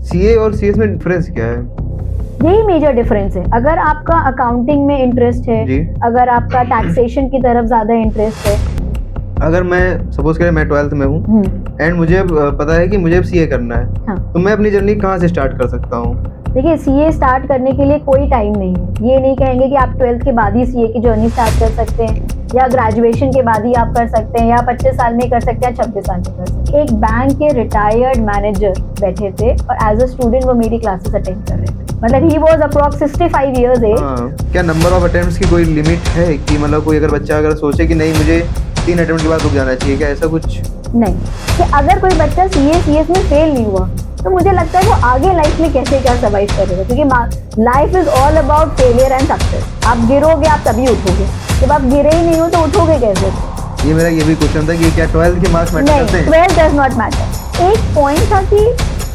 CA और CS में difference क्या है? यही मेजर डिफरेंस है। अगर आपका अकाउंटिंग में इंटरेस्ट है, जी। अगर आपका टैक्सेशन की तरफ ज्यादा इंटरेस्ट है, अगर मैं सपोज करें मैं 12th में हूँ एंड मुझे अब पता है कि मुझे अब सीए करना है, हाँ। तो मैं अपनी जर्नी कहाँ से स्टार्ट कर सकता हूँ? देखिए, सीए स्टार्ट करने के लिए कोई टाइम नहीं है। ये नहीं कहेंगे कि आप 12th के बाद ही सीए की जर्नी स्टार्ट कर सकते हैं, या ग्रेजुएशन के बाद ही आप कर सकते हैं, या 25 साल में कर सकते हैं, 26 साल में कर सकते हैं। एक बैंक के रिटायर्ड मैनेजर बैठे थे और एज अ स्टूडेंट वो मेरी क्लासेस अटेंड कर रहे थे। मतलब he was approx 65 years age. क्या नंबर ऑफ अटेम्प्ट्स की कोई लिमिट है कि मतलब कोई अगर बच्चा अगर सोचे कि नहीं मुझे 3 अटेम्प्ट के बाद रुक जाना चाहिए, क्या ऐसा कुछ? नहीं, कि अगर कोई बच्चा सीएस में फेल नहीं हुआ तो मुझे लगता है वो आगे लाइफ में कैसे क्या सर्वाइव करेगा, क्योंकि life is all about failure and success. आप गिरोगे आप तभी उठोगे, जब आप गिरे ही नहीं हो तो उठोगे कैसे? ये मेरा ये भी क्वेश्चन था कि क्या 12th के मार्क्स मैटर करते नहीं, हैं? 12 डज नॉट मैटर। एक पॉइंट था कि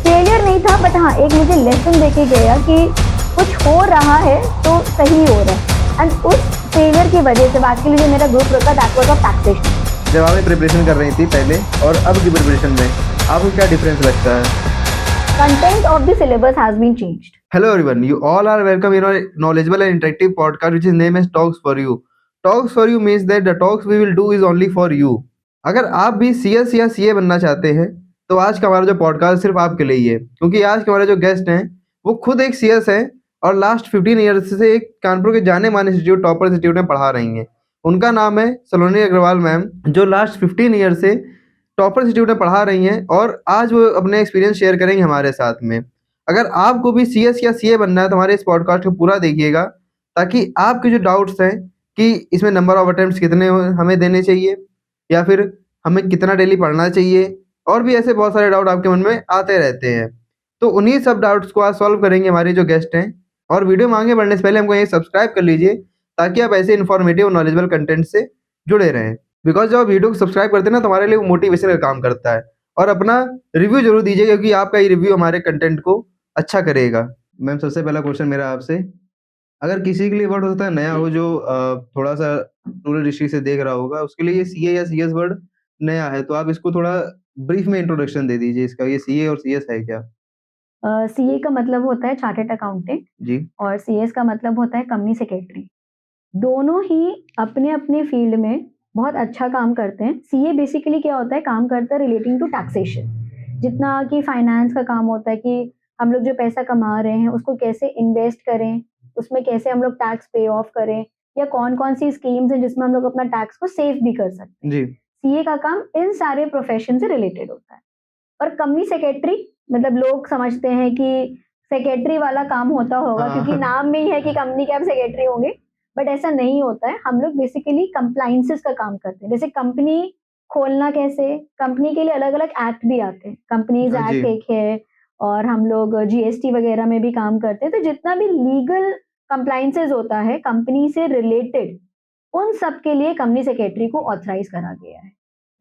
फेलियर नहीं था, बट हाँ एक मुझे लेसन देके गया कि कुछ हो रहा है तो सही हो रहा है। एंड उस फेलियर की वजह से आज के लिए जो मेरा ग्रुप रखा दैट वाज ऑफ टैक्सेशन। जब आप प्रिपरेशन कर रही थी पहले और अब की प्रिपरेशन में आपको क्या डिफरेंस लगता है? Content of the syllabus has been changed. Hello everyone, you all are welcome in our knowledgeable and interactive podcast which is named as Talks for You. Talks for You means that the talks we will do is only for you. अगर आप भी CS या CA बनना चाहते हैं तो आज का हमारा जो पॉडकास्ट सिर्फ आपके लिए ही है, क्योंकि आज के हमारे जो गेस्ट हैं वो खुद एक सीएस हैं और लास्ट 15 ईयर्स से एक कानपुर के जाने माने इंस्टीट्यूट टॉपर इंस्टीट्यूट में पढ़ा रही हैं। उनका नाम है सलोनी अग्रवाल मैम, जो लास्ट 15 ईयर से टॉपर इंस्टीट्यूट में पढ़ा रही हैं और आज वो अपने एक्सपीरियंस शेयर करेंगे हमारे साथ में। अगर आपको भी सीएस या सीए बनना है तो हमारे इस पॉडकास्ट को पूरा देखिएगा, ताकि आपके जो डाउट्स हैं कि इसमें नंबर ऑफ अटेम्प्ट्स कितने हमें देने चाहिए या फिर हमें कितना डेली पढ़ना चाहिए, और भी ऐसे बहुत सारे डाउट आपके मन में आते रहते हैं। तो उन्हीं सब डाउट्स को आज सॉल्व करेंगे हमारे जो गेस्ट हैं। और वीडियो में आगे बढ़ने से पहले हमको ये सब्सक्राइब कर लीजिए ताकि आप ऐसे इन्फॉर्मेटिव और नॉलेजेबल कंटेंट से जुड़े रहें। बिकॉज जब आप वीडियो को सब्सक्राइब करते हैं ना तो हमारे लिए वो मोटिवेशन का काम करता है। और अपना रिव्यू जरूर दीजिए क्योंकि आपका ये रिव्यू हमारे कंटेंट को अच्छा करेगा। मैम सबसे पहला क्वेश्चन मेरा आपसे, अगर किसी के लिए वर्ड हो सकता है नया हो जो थोड़ा सा रूरल डिस्ट्रिक्ट से देख रहा होगा, उसके लिए ये सीए या सीएस वर्ड नया है, तो आप इसको थोड़ा ब्रीफ में इंट्रोडक्शन दे दीजिए इसका, ये सीए और सीएस है क्या? सीए का मतलब होता है चार्टर्ड अकाउंटेंट जी। और सीएस का मतलब होता है कंपनी सेक्रेटरी। दोनों ही अपने अपने फील्ड में बहुत अच्छा काम करते हैं। सीए बेसिकली क्या होता है, काम करता है रिलेटिंग टू टैक्सेशन। जितना कि फाइनेंस का काम होता है कि हम लोग जो पैसा कमा रहे हैं उसको कैसे इन्वेस्ट करें, उसमें कैसे हम लोग टैक्स पे ऑफ करें, या कौन कौन सी स्कीम्स हैं जिसमें हम लोग अपना टैक्स को सेव भी कर सकते हैं। जी। सीए का काम इन सारे प्रोफेशन से रिलेटेड होता है। और कंपनी सेक्रेटरी मतलब लोग समझते हैं कि सेक्रेटरी वाला काम होता होगा, क्योंकि नाम में ही है कि कंपनी के आप सेक्रेटरी होंगे, बट ऐसा नहीं होता है। हम लोग बेसिकली कंप्लाइंसेस का काम करते हैं। जैसे कंपनी खोलना कैसे, कंपनी के लिए अलग अलग एक्ट भी आते हैं, कंपनीज हाँ जी। एक्ट एक है, और हम लोग जीएसटी वगैरह में भी काम करते हैं। तो जितना भी लीगल कंप्लाइंसेस होता है कंपनी से रिलेटेड, उन सब के लिए कंपनी सेक्रेटरी को ऑथराइज करा गया है।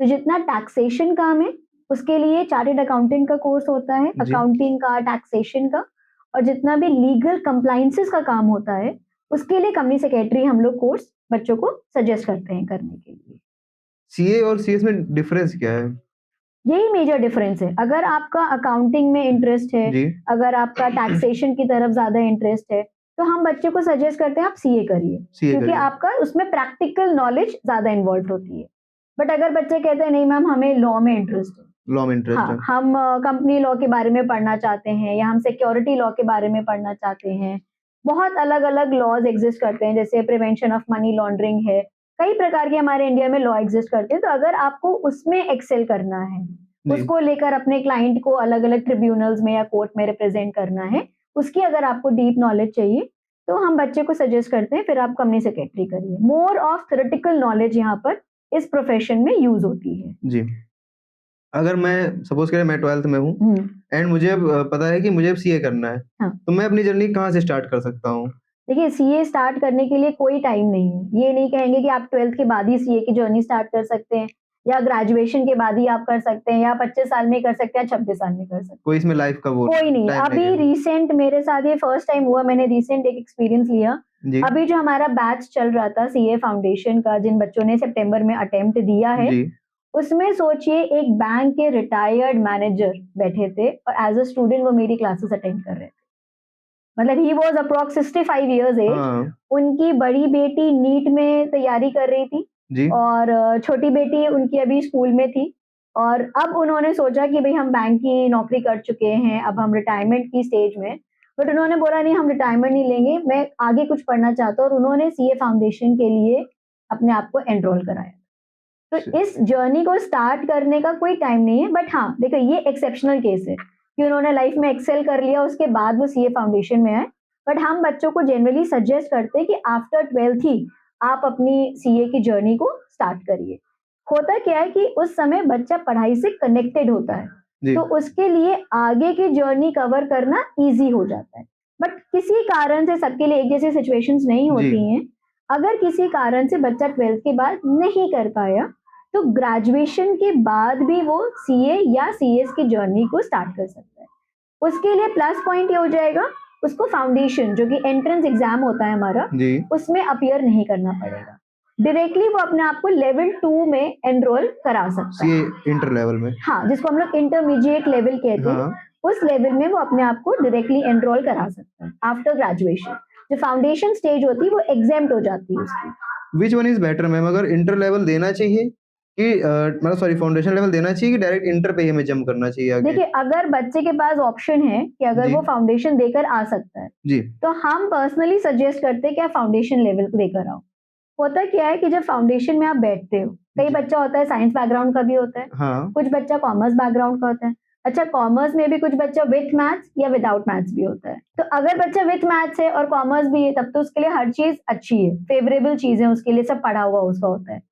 तो जितना टैक्सेशन काम है उसके लिए चार्टर्ड अकाउंटेंट का कोर्स होता है, जी। अकाउंटिंग का, टैक्सेशन का, और जितना भी लीगल कंप्लाइंसेस का काम होता है उसके लिए कंपनी सेक्रेटरी हम लोग कोर्स बच्चों को सजेस्ट करते हैं करने के लिए। सीए और सीएस में डिफरेंस क्या है? यही मेजर डिफरेंस है। अगर आपका अकाउंटिंग में इंटरेस्ट है, जी। अगर आपका टैक्सेशन की तरफ ज्यादा इंटरेस्ट है, तो हम बच्चे को सजेस्ट करते हैं आप सीए करिए, सीए क्योंकि करिए। आपका उसमें प्रैक्टिकल नॉलेज ज्यादा इन्वॉल्व होती है। बट अगर बच्चे कहते हैं नहीं मैम हमें लॉ में इंटरेस्ट है, लॉ में इंटरेस्ट हाँ है। हम कंपनी लॉ के बारे में पढ़ना चाहते हैं, या हम सिक्योरिटी लॉ के बारे में पढ़ना चाहते हैं। बहुत अलग अलग लॉज एग्जिस्ट करते हैं, जैसे प्रिवेंशन ऑफ मनी लॉन्ड्रिंग है, कई प्रकार के हमारे इंडिया में लॉ एग्जिस्ट करते हैं। तो अगर आपको उसमें एक्सेल करना है, जी। उसको लेकर अपने क्लाइंट को अलग अलग ट्रिब्यूनल्स में या कोर्ट में रिप्रेजेंट करना है, उसकी अगर आपको डीप नॉलेज चाहिए तो हम बच्चे को सजेस्ट करते हैं फिर आप कंपनी सेक्रेटरी करिए। मोर ऑफ थ्योरेटिकल नॉलेज यहाँ पर इस प्रोफेशन में यूज होती है। जी। अगर मैं सपोज करें मैं 12th में हूँ एंड मुझे अब पता है कि मुझे अब सीए करना है, हाँ। तो मैं अपनी जर्नी कहाँ से स्टार्ट कर सकता हूँ? देखिए, सीए स्टार्ट करने के लिए कोई टाइम नहीं है। ये नहीं कहेंगे कि आप 12th के बाद ही सीए की जर्नी स्टार्ट कर सकते हैं, या ग्रेजुएशन के बाद ही आप कर सकते हैं, या 25 साल में कर सकते हैं, 26 साल में कर सकते हैं। कोई इसमें लाइफ का वो कोई नहीं। टाइम अभी है? रिसेंट मेरे साथ ये फर्स्ट टाइम हुआ, मैंने रिसेंट एक एक्सपीरियंस लिया। जी। अभी जो हमारा बैच चल रहा था सीए फाउंडेशन का, जिन बच्चों ने सितंबर में अटेम्प्ट दिया है, जी। उसमें सोचिए एक बैंक के रिटायर्ड मैनेजर बैठे थे और एज अ स्टूडेंट वो मेरी क्लासेस अटेंड कर रहे थे। मतलब he was approx 65 years age. हाँ उनकी बड़ी बेटी नीट में तैयारी कर रही थी जी और छोटी बेटी उनकी अभी स्कूल में थी। और अब उन्होंने सोचा कि भाई हम बैंक की नौकरी कर चुके हैं, अब हम रिटायरमेंट की स्टेज में। बट उन्होंने बोला नहीं, हम रिटायरमेंट नहीं लेंगे, मैं आगे कुछ पढ़ना चाहता हूँ, और उन्होंने सीए फाउंडेशन के लिए अपने आप को एनरोल कराया। तो इस जर्नी को स्टार्ट करने का कोई टाइम नहीं है, बट हाँ देखो ये एक्सेप्शनल केस है कि उन्होंने लाइफ में एक्सेल कर लिया, उसके बाद वो सीए फाउंडेशन में आए। बट हम बच्चों को जनरली सजेस्ट करते हैं कि आफ्टर 12th ही आप अपनी सीए की जर्नी को स्टार्ट करिए। होता क्या है कि उस समय बच्चा पढ़ाई से कनेक्टेड होता है, जी तो उसके लिए आगे की जर्नी कवर करना ईजी हो जाता है। बट किसी कारण से सबके लिए एक जैसी सिचुएशंस नहीं जी होती हैं। अगर किसी कारण से बच्चा 12th के बाद नहीं कर पाया, तो ग्रेजुएशन के बाद भी वो सीए या सीएस की जर्नी को स्टार्ट कर सकता है। उसके लिए प्लस पॉइंट ये हो जाएगा, उसको फाउंडेशन जो कि एंट्रेंस एग्जाम होता है हमारा, जी उसमें अपीयर नहीं करना पड़ेगा। डायरेक्टली वो अपने आप को लेवल 2 में एनरोल करा सकता सीए है। इंटर लेवल में। हाँ, जिसको हम लोग इंटरमीडिएट लेवल कहते हैं, हाँ उस लेवल में वो अपने आप को डायरेक्टली एनरोल करा सकता है आफ्टर ग्रेजुएशन। जो फाउंडेशन स्टेज होती है वो एग्जेम्प्ट हो जाती है उसकी। Which one is better ma'am, अगर इंटर लेवल देना चाहिए कि मतलब सॉरी फाउंडेशन लेवल देना चाहिए कि डायरेक्ट इंटर पे ही हमें जंप करना चाहिए आगे? देखिए, अगर बच्चे के पास ऑप्शन है कि अगर जी वो फाउंडेशन देकर आ सकता है, जी तो हम पर्सनली सजेस्ट करते हैं कि आप फाउंडेशन लेवल को देकर आओ। होता क्या है कि जब फाउंडेशन में आप बैठते हो, कई जी बच्चा होता है साइंस बैकग्राउंड का भी होता है, हाँ कुछ बच्चा कॉमर्स बैकग्राउंड का होता है। अच्छा, कॉमर्स में भी कुछ बच्चा विथ मैथ्स या विदाउट मैथ्स भी होता है। तो अगर बच्चा विथ मैथ्स है और कॉमर्स भी है, तब तो उसके लिए हर चीज अच्छी है, फेवरेबल चीज है उसके लिए, सब पढ़ा हुआ उसका होता है।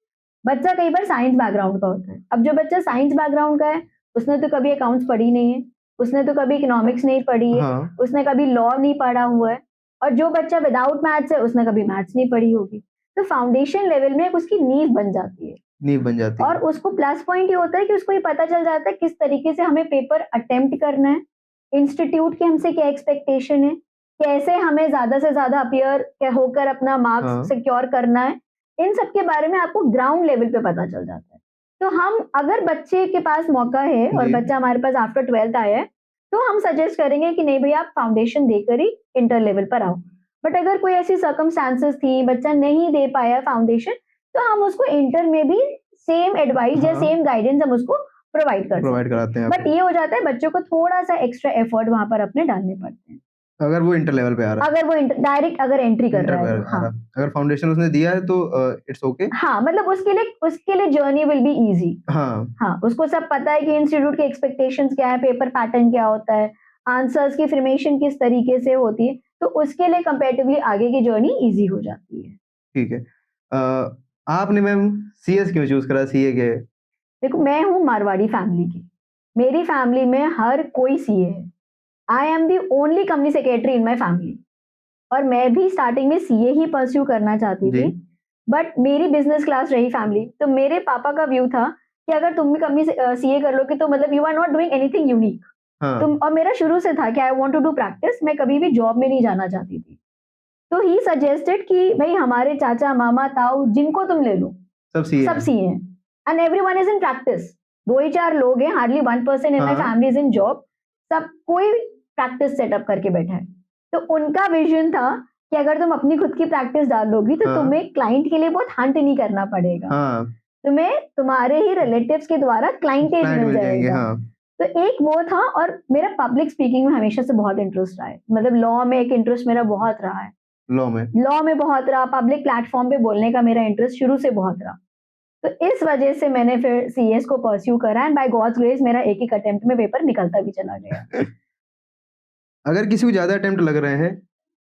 बच्चा कई बार साइंस बैकग्राउंड का होता है। अब जो बच्चा साइंस बैकग्राउंड का है, उसने तो कभी अकाउंट्स पढ़ी नहीं है, उसने तो कभी इकोनॉमिक्स नहीं पढ़ी है, हाँ उसने कभी लॉ नहीं पढ़ा हुआ है। और जो बच्चा विदाउट मैथ्स है, उसने कभी मैथ्स नहीं पढ़ी होगी। तो फाउंडेशन लेवल में एक उसकी नींव बन जाती है। नींव बन जाती और है। उसको प्लस पॉइंट ये होता है कि उसको ये पता चल जाता है किस तरीके से हमें पेपर अटेम्प्ट करना है, इंस्टीट्यूट की हमसे क्या एक्सपेक्टेशन है, कैसे हमें ज्यादा से ज्यादा अपीयर होकर अपना मार्क्स हाँ सिक्योर करना है। इन सब के बारे में आपको ग्राउंड लेवल पे पता चल जाता है। तो हम अगर बच्चे के पास मौका है और जी बच्चा हमारे पास आफ्टर 12th आया है, तो हम सजेस्ट करेंगे कि नहीं भैया, आप फाउंडेशन देकर ही इंटर लेवल पर आओ। बट अगर कोई ऐसी सर्कमस्टांसेस थी, बच्चा नहीं दे पाया फाउंडेशन, तो हम उसको इंटर में भी सेम एडवाइस या हाँ सेम गाइडेंस हम उसको प्रोवाइड कर प्रोवाइड सकते हैं। कराते हैं बट आप ये हो जाता है बच्चों को थोड़ा सा एक्स्ट्रा एफर्ट वहां पर अपने डालने पड़ते हैं, अगर वो इंटर लेवल पे आ रहा अगर वो डायरेक्ट अगर एंट्री है कर इंटर रहा पे है आ तो। हाँ रहा अगर फाउंडेशन उसने दिया है तो इट्स ओके। हाँ, मतलब उसके लिए जर्नी विल बी इजी। हाँ हाँ, उसको सब पता है कि इंस्टीट्यूट के एक्सपेक्टेशंस क्या है, पेपर पैटर्न क्या होता है, आंसर्स की फॉर्मेशन किस तरीके से होती है, तो उसके लिए कंपैरेटिवली आगे की जर्नी इजी हो जाती है। ठीक है। आपने मैम सीएस क्यों चूज करा, सीए के? देखो, मैं हूँ मारवाड़ी फैमिली की, मेरी फैमिली में हर कोई सीए है। I am the only company secretary in my family. और मैं भी स्टार्टिंग में सीए ही परस्यू करना चाहती जी थी, बट मेरी बिजनेस क्लास रही फैमिली, तो मेरे पापा का व्यू था कि अगर तुम भी कंपनी सीए कर लोगे तो मतलब you are not doing anything unique. हाँ तुम, और मेरा शुरू से था कि I want to do practice, मैं कभी भी जॉब में नहीं जाना चाहती थी। तो ही सजेस्टेड कि भाई हमारे चाचा मामा ताऊ जिनको तुम ले लो, सब सीए सब हैं। सीए हैं, and everyone is in practice. 2 ही 4 लोग हैं, हार्डली 1% इन माय हाँ फैमिली इज इन जॉब। सब कोई प्रैक्टिस सेटअप करके बैठा है। तो उनका विजन था कि अगर तुम अपनी खुद की प्रैक्टिस डालोगी तो हाँ तुम्हें क्लाइंट के लिए बहुत हंट नहीं करना पड़ेगा, हाँ तुम्हें तुम्हारे ही रिलेटिव्स के द्वारा क्लाइंटेज क्लाइंट मिल मिल जाएंगे। जाएगा। हाँ तो एक वो था, और मेरा पब्लिक स्पीकिंग में हमेशा से बहुत इंटरेस्ट रहा है, मतलब लॉ में एक इंटरेस्ट मेरा बहुत रहा है, लॉ में। लॉ में बहुत रहा, पब्लिक प्लेटफॉर्म पे बोलने का मेरा इंटरेस्ट शुरू से बहुत रहा। तो इस वजह से मैंने फिर सीएस को परस्यू करा, एंड बाय गॉड्स ग्रेस मेरा एक एक अटेम्प्ट में पेपर निकलता भी चला गया। अगर किसी को ज्यादा अटेम्प्ट लग रहे हैं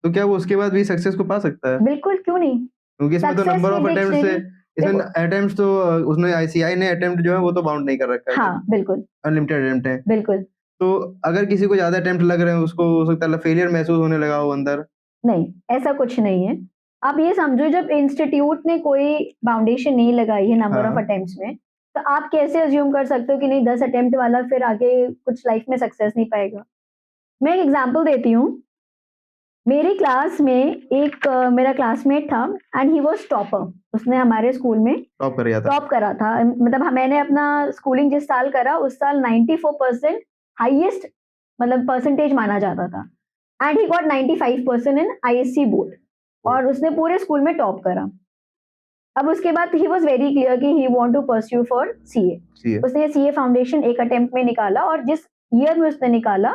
तो क्या वो उसके बाद भी सक्सेस को पा सकता है? बिल्कुल, क्यों नहीं। क्योंकि इसमें तो सक्सेस नंबर की ऑफ अटेम्प्ट से, डिक्शनरी इसमें देखो। अटेम्प्ट तो उसने आईसीआई ने अटेम्प्ट जो है वो तो बाउंड नहीं कर रखा है, हाँ, बिल्कुल अनलिमिटेड अटेम्प्ट है। बिल्कुल। तो अगर किसी को ज्यादा अटेम्प्ट लग रहे हैं उसको हो सकता है फेलियर महसूस होने लगा हो अंदर। नहीं, ऐसा कुछ नहीं है। आप ये समझो, जब इंस्टीट्यूट ने कोई फाउंडेशन नहीं लगाई है नंबर ऑफ हाँ अटेम्प्ट्स में, तो आप कैसे अज्यूम कर सकते हो कि नहीं 10 अटेम्प्ट वाला फिर आगे कुछ लाइफ में सक्सेस नहीं पाएगा। मैं एक एग्जांपल देती हूँ। मेरी क्लास में एक मेरा क्लासमेट था एंड ही वाज टॉपर। उसने हमारे स्कूल में टॉप कर गया था। टॉप करा था। मतलब मैंने अपना स्कूलिंग जिस साल करा उस साल 94% हाईएस्ट मतलब परसेंटेज माना जाता था and he got 95% in ISC board और उसने पूरे स्कूल में टॉप करा। अब उसके बाद ही वाज वेरी क्लियर कि he want to pursue for CA. उसने सीए फाउंडेशन एक अटेम्प्ट में निकाला और जिस ईयर में उसने निकाला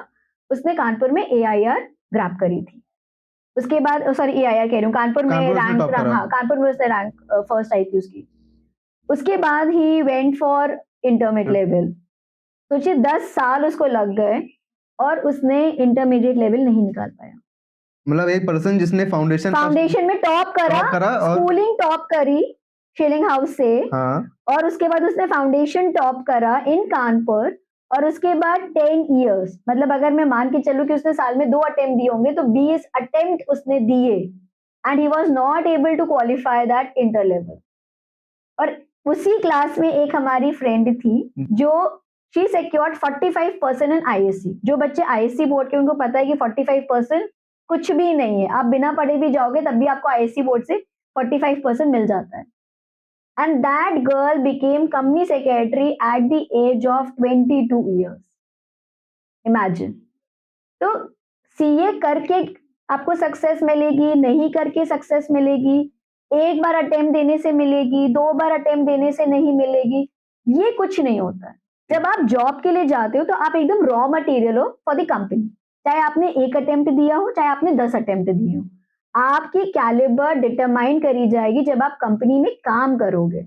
उसने कानपुर में एआईआर ग्रैब करी थी। उसके बाद सॉरी एआईआर कह रही हूँ, कानपुर में कानपुर में रैंक top करा। हाँ कानपुर में उसने रैंक फर्स्ट आई थी उसकी। उसके बाद he went for intermediate level. सोचिए 10 साल उसको लग गए और उसने इंटरमीडिएट लेवल नहीं निकाल पाया। मतलब एक पर्सन जिसने फाउंडेशन में टॉप करा और स्कूलिंग टॉप करी शिलिंग हाउस से हाँ और उसके बाद उसने फाउंडेशन टॉप करा इन कानपुर और उसके बाद 10 इयर्स मतलब अगर मैं मान के चलूं कि उसने साल में 2 अटेम्प्ट दिए होंगे तो 20 अटेम्प्ट उसने दिए and he was not able to qualify that inter level. और उसी क्लास में एक हमारी फ्रेंड थी जो शी सिक्योर्ड 45% इन आईएससी। जो बच्चे आईएससी बोर्ड के उनको पता है कि 45% कुछ भी नहीं है, आप बिना पढ़े भी जाओगे तब भी आपको आईएससी बोर्ड से 45% मिल जाता है। And that girl became company secretary at the age of 22 years. Imagine. तो सीए करके आपको सक्सेस मिलेगी, नहीं करके सक्सेस मिलेगी, एक बार अटेम्प्ट देने से मिलेगी, 2 बार अटेम्प्ट देने से नहीं मिलेगी, ये कुछ नहीं होता है। जब आप जॉब के लिए जाते हो तो आप एकदम रॉ मटेरियल हो फॉर द कंपनी। चाहे आपने 1 अटेम्प्ट दिया हो, चाहे आपने 10 अटेम्प्ट दिए हो, आपकी कैलिबर डिटरमाइन करी जाएगी जब आप कंपनी में काम करोगे।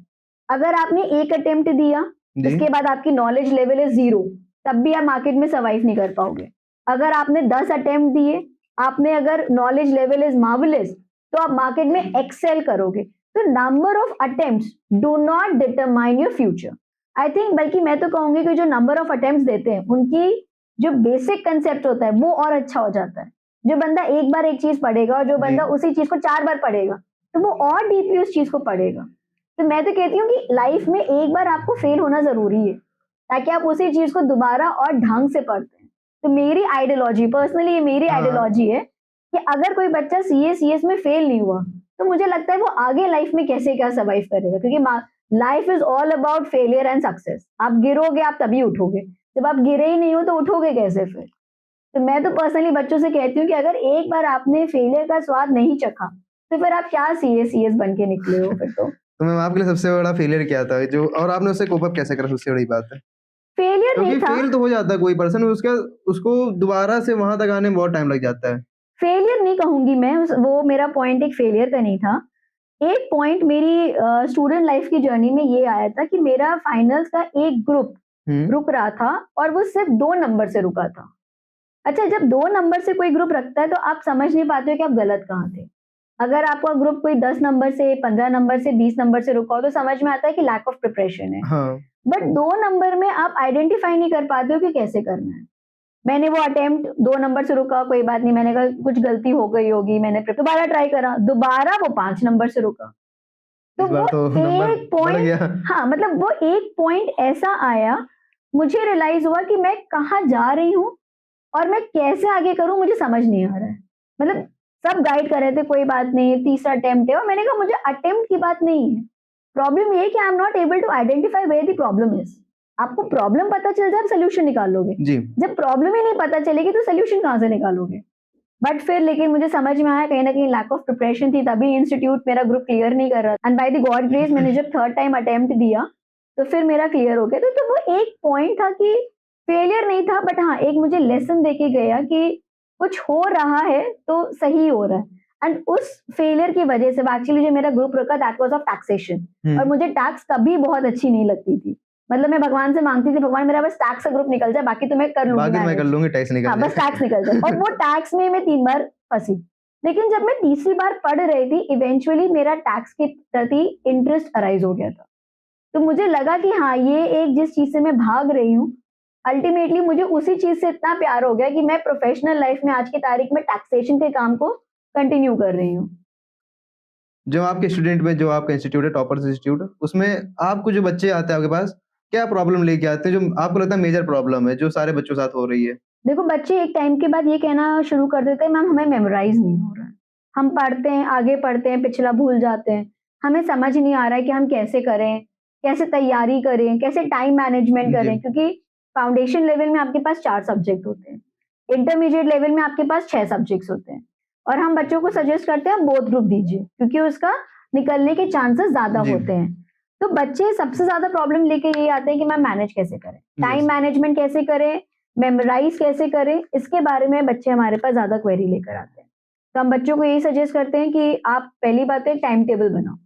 अगर आपने 1 अटेम्प्ट दिया उसके बाद आपकी नॉलेज लेवल है 0 तब भी आप मार्केट में सर्वाइव नहीं कर पाओगे। अगर आपने 10 अटेम्प्ट दिए, आपने अगर नॉलेज लेवल इज मार्वलस तो आप मार्केट में एक्सेल करोगे। तो number of attempts do not determine your future. I think बल्कि मैं तो कहूंगी कि जो नंबर ऑफ अटेम्प्ट्स देते हैं उनकी जो बेसिक कंसेप्ट होता है वो और अच्छा हो जाता है। जो बंदा एक बार एक चीज पढ़ेगा और जो बंदा उसी चीज को 4 बार पढ़ेगा तो वो और डीपली उस चीज को पढ़ेगा। तो मैं तो कहती हूँ कि लाइफ में एक बार आपको फेल होना जरूरी है ताकि आप उसी चीज को दोबारा और ढंग से पढ़ते हैं। तो मेरी आइडियोलॉजी पर्सनली ये मेरी आइडियोलॉजी है कि अगर कोई बच्चा सीएस में फेल नहीं हुआ तो मुझे लगता है वो आगे लाइफ में कैसे क्या सर्वाइव करेगा, क्योंकि life is all about failure and success. आप गिरोगे आप तभी उठोगे, जब आप गिरे ही नहीं हो तो उठोगे कैसे फिर। तो मैं तो पर्सनली बच्चों से कहती हूँ कि अगर एक बार आपने फेलियर का स्वाद नहीं चखा तो फिर आप क्या सीएस बन के निकले हो फिर तो मैम आपके लिए सबसे बड़ा फेलियर क्या था जो और आपने उससे कोप अप कैसे करा, सबसे बड़ी बात है। फेलियर नहीं था, फेल तो हो जाता है कोई पर्सन, उसको दोबारा से वहां तक आने में बहुत टाइम लग जाता है। फेलियर नहीं कहूंगी मैं, वो मेरा पॉइंट एक फेलियर का नहीं था। एक पॉइंट मेरी स्टूडेंट लाइफ की जर्नी में ये आया था कि मेरा फाइनल्स का एक ग्रुप रुक रहा था और वो सिर्फ 2 नंबर से रुका था। अच्छा, जब 2 नंबर से कोई ग्रुप रखता है तो आप समझ नहीं पाते हो कि आप गलत कहाँ थे। अगर आपका ग्रुप कोई 10 नंबर से, 15 नंबर से, 20 नंबर से रुका हो तो समझ में आता है कि लैक ऑफ प्रिपरेशन है। बट 2 नंबर में आप आइडेंटिफाई नहीं कर पाते हो कि कैसे करना है। मैंने वो अटेम्प्ट 2 नंबर से रुका, कोई बात नहीं, मैंने कहा कुछ गलती हो गई होगी, मैंने दोबारा ट्राई करा, दोबारा वो 5 नंबर से रुका। तो वो एक पॉइंट, हाँ मतलब वो एक पॉइंट ऐसा आया, मुझे रियलाइज हुआ कि मैं कहाँ जा रही हूँ और मैं कैसे आगे करूं, मुझे समझ नहीं आ रहा है। मतलब सब गाइड कर रहे थे कोई बात नहीं, तीसरा अटेम्प्ट है, और मैंने कहा मुझे अटेम्प्ट की बात नहीं है, प्रॉब्लम ये है कि I am not able to identify where the problem is. आपको प्रॉब्लम पता चल जाए आप सोल्यूशन निकालोगे, जब प्रॉब्लम ही नहीं पता चलेगी तो सोल्यूशन कहां से निकालोगे। बट फिर लेकिन मुझे समझ में आया कहीं ना कहीं लैक ऑफ प्रिपरेशन थी, तभी इंस्टीट्यूट मेरा ग्रुप क्लियर नहीं कर रहा था। And by the God grace मैंने जब 3rd टाइम अटेम्प्ट दिया तो फिर मेरा क्लियर हो गया। तो वो एक पॉइंट था कि फेलियर नहीं था, बट हाँ एक मुझे लेसन देके गया कि कुछ हो रहा है तो सही हो रहा है। एंड उस फेलियर की वजह से एक्चुअली जो मेरा ग्रुप रखा दैट वाज ऑफ टैक्सेशन, और मुझे टैक्स कभी बहुत अच्छी नहीं लगती थी। मतलब मैं भगवान से मांगती थी, भगवान मेरा बस टैक्स का ग्रुप निकल जाए, बाकी तो मैं कर लूंगी, टैक्स निकल जाए, बस टैक्स निकल जाए। और वो टैक्स में मैं 3 बार फंसी, लेकिन जब मैं तीसरी बार पढ़ रही थी इवेंचुअली मेरा टैक्स के प्रति इंटरेस्ट अराइज हो गया था। तो मुझे लगा कि हाँ ये एक जिस चीज से मैं भाग रही हूँ अल्टीमेटली मुझे उसी चीज से इतना प्यार हो गया कि मैं प्रोफेशनल लाइफ में आज की तारीख में टैक्सेशन के काम को कंटिन्यू कर रही हूँ। जो आपके स्टूडेंट में, जो आपका इंस्टीट्यूट है टॉपर्स इंस्टीट्यूट, उसमें आपको जो बच्चे आते हैं आपके पास, क्या प्रॉब्लम लेके आते हैं जो आपको लगता है मेजर प्रॉब्लम है जो सारे बच्चों के साथ हो रही है? देखो बच्चे एक टाइम के बाद ये कहना शुरू कर देते हैं, मैम हमें मेमोराइज़ नहीं हो रहा है। हम पढ़ते हैं, आगे पढ़ते हैं, पिछला भूल जाते हैं। हमें समझ नहीं आ रहा है कि हम कैसे करें, कैसे तैयारी करें, कैसे टाइम मैनेजमेंट जी, करें, क्योंकि फाउंडेशन लेवल में आपके पास 4 सब्जेक्ट होते हैं। इंटरमीडिएट लेवल में आपके पास 6 सब्जेक्ट्स होते हैं और हम बच्चों को सजेस्ट करते हैं बोथ ग्रुप दीजिए, क्योंकि उसका निकलने के चांसेस ज़्यादा जी, होते हैं। तो बच्चे सबसे ज़्यादा प्रॉब्लम लेके ये आते हैं कि मैम मैनेज कैसे करें? टाइम यस, मैनेजमेंट कैसे करें? मेमोराइज़ कैसे करें? इसके बारे में बच्चे हमारे पास ज़्यादा क्वेरी लेकर आते हैं। तो हम बच्चों को यही सजेस्ट करते हैं कि आप पहली बात तो एक टाइम टेबल बनाओ।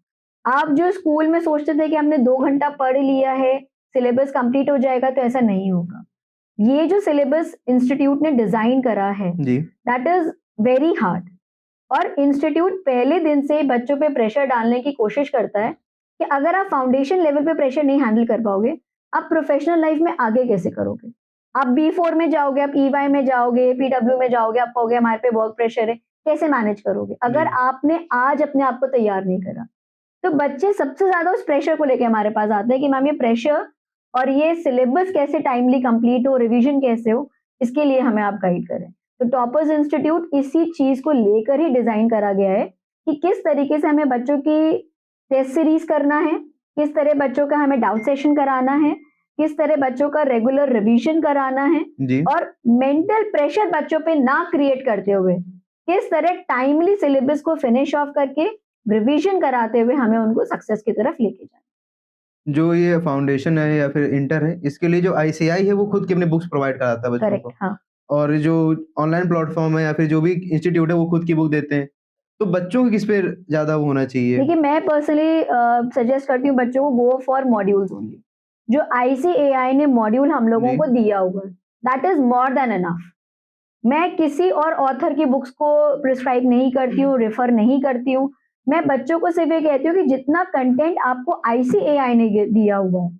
आप जो स्कूल में सोचते थे कि हमने 2 घंटा पढ़ लिया है, सिलेबस कंप्लीट हो जाएगा, तो ऐसा नहीं होगा। ये जो सिलेबस इंस्टीट्यूट ने डिज़ाइन करा है, जी, दैट इज़ वेरी हार्ड और इंस्टीट्यूट पहले दिन से बच्चों पे प्रेशर डालने की कोशिश करता है कि अगर आप फाउंडेशन लेवल पे प्रेशर नहीं हैंडल कर पाओगे, आप प्रोफेशनल लाइफ में आगे कैसे करोगे? आप बी4 में जाओगे, आप ईवाई में जाओगे, पीडब्ल्यू में जाओगे, आप कहोगे हमारे पे वर्क प्रेशर है, कैसे मैनेज करोगे? जी, अगर आपने आज अपने आप को तैयार नहीं करा, तो बच्चे सबसे ज़्यादा उस प्रेशर को लेके हमारे पास आते हैं कि मैम ये प्रेशर और ये सिलेबस कैसे टाइमली कंप्लीट हो, रिवीजन कैसे हो, इसके लिए हमें आप गाइड करें। तो टॉपर्स इंस्टीट्यूट इसी चीज़ को लेकर ही डिज़ाइन करा गया है कि किस तरीके से हमें बच्चों की टेस्ट सीरीज़ करना है, किस तरह बच्चों का हमें डाउट सेशन कराना है, किस तरह बच्चों का रेगुलर रिवीजन कराना है जी। और मेंटल प्रेशर बच्चों पे ना क्रिएट करते हुए, किस तरह टाइमली सिलेबस को फिनिश ऑफ करके रिवीजन कराते हुए हमें उनको सक्सेस की तरफ लेके जाना जो ये फाउंडेशन है या फिर इंटर है, इसके लिए जो आईसीआई है वो खुद की अपनी बुक्स प्रोवाइड कराता है है। बच्चों करेक्ट, को। हाँ। और जो ऑनलाइन प्लेटफ़ॉर्म है या फिर जो भी इंस्टीट्यूट है वो खुद की बुक देते हैं। तो बच्चों को किस पे ज़्यादा वो होना चाहिए? देखिए मैं पर्सनली सजेस्ट करती हूँ बच्चों को गो फॉर मॉड्यूल्स ओनली। जो आईसीएआई ने मॉड्यूल हम लोगों जी, को दिया हुआ है, that is more than enough. मैं किसी और ऑथर की बुक्स को प्रिस्क्राइब नहीं करती हूँ, रेफर नहीं करती हूँ। मैं बच्चों को सिर्फ ये कहती हूँ कि जितना कंटेंट आपको आईसीएआई ने दिया हुआ है,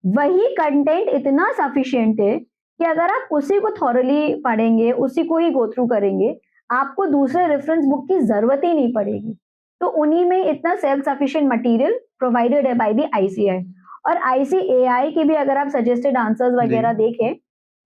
वही कंटेंट इतना सफिशिएंट है कि अगर आप उसी को थॉरली पढ़ेंगे, उसी को ही गो थ्रू करेंगे, आपको दूसरे रेफरेंस बुक की ज़रूरत ही नहीं पड़ेगी। तो उन्हीं में इतना सेल्फ सफिशिएंट मटीरियल प्रोवाइडेड है बाय द आईसीएआई। और आईसीएआई के भी अगर आप सजेस्टेड आंसर्स जी। वगैरह देखें,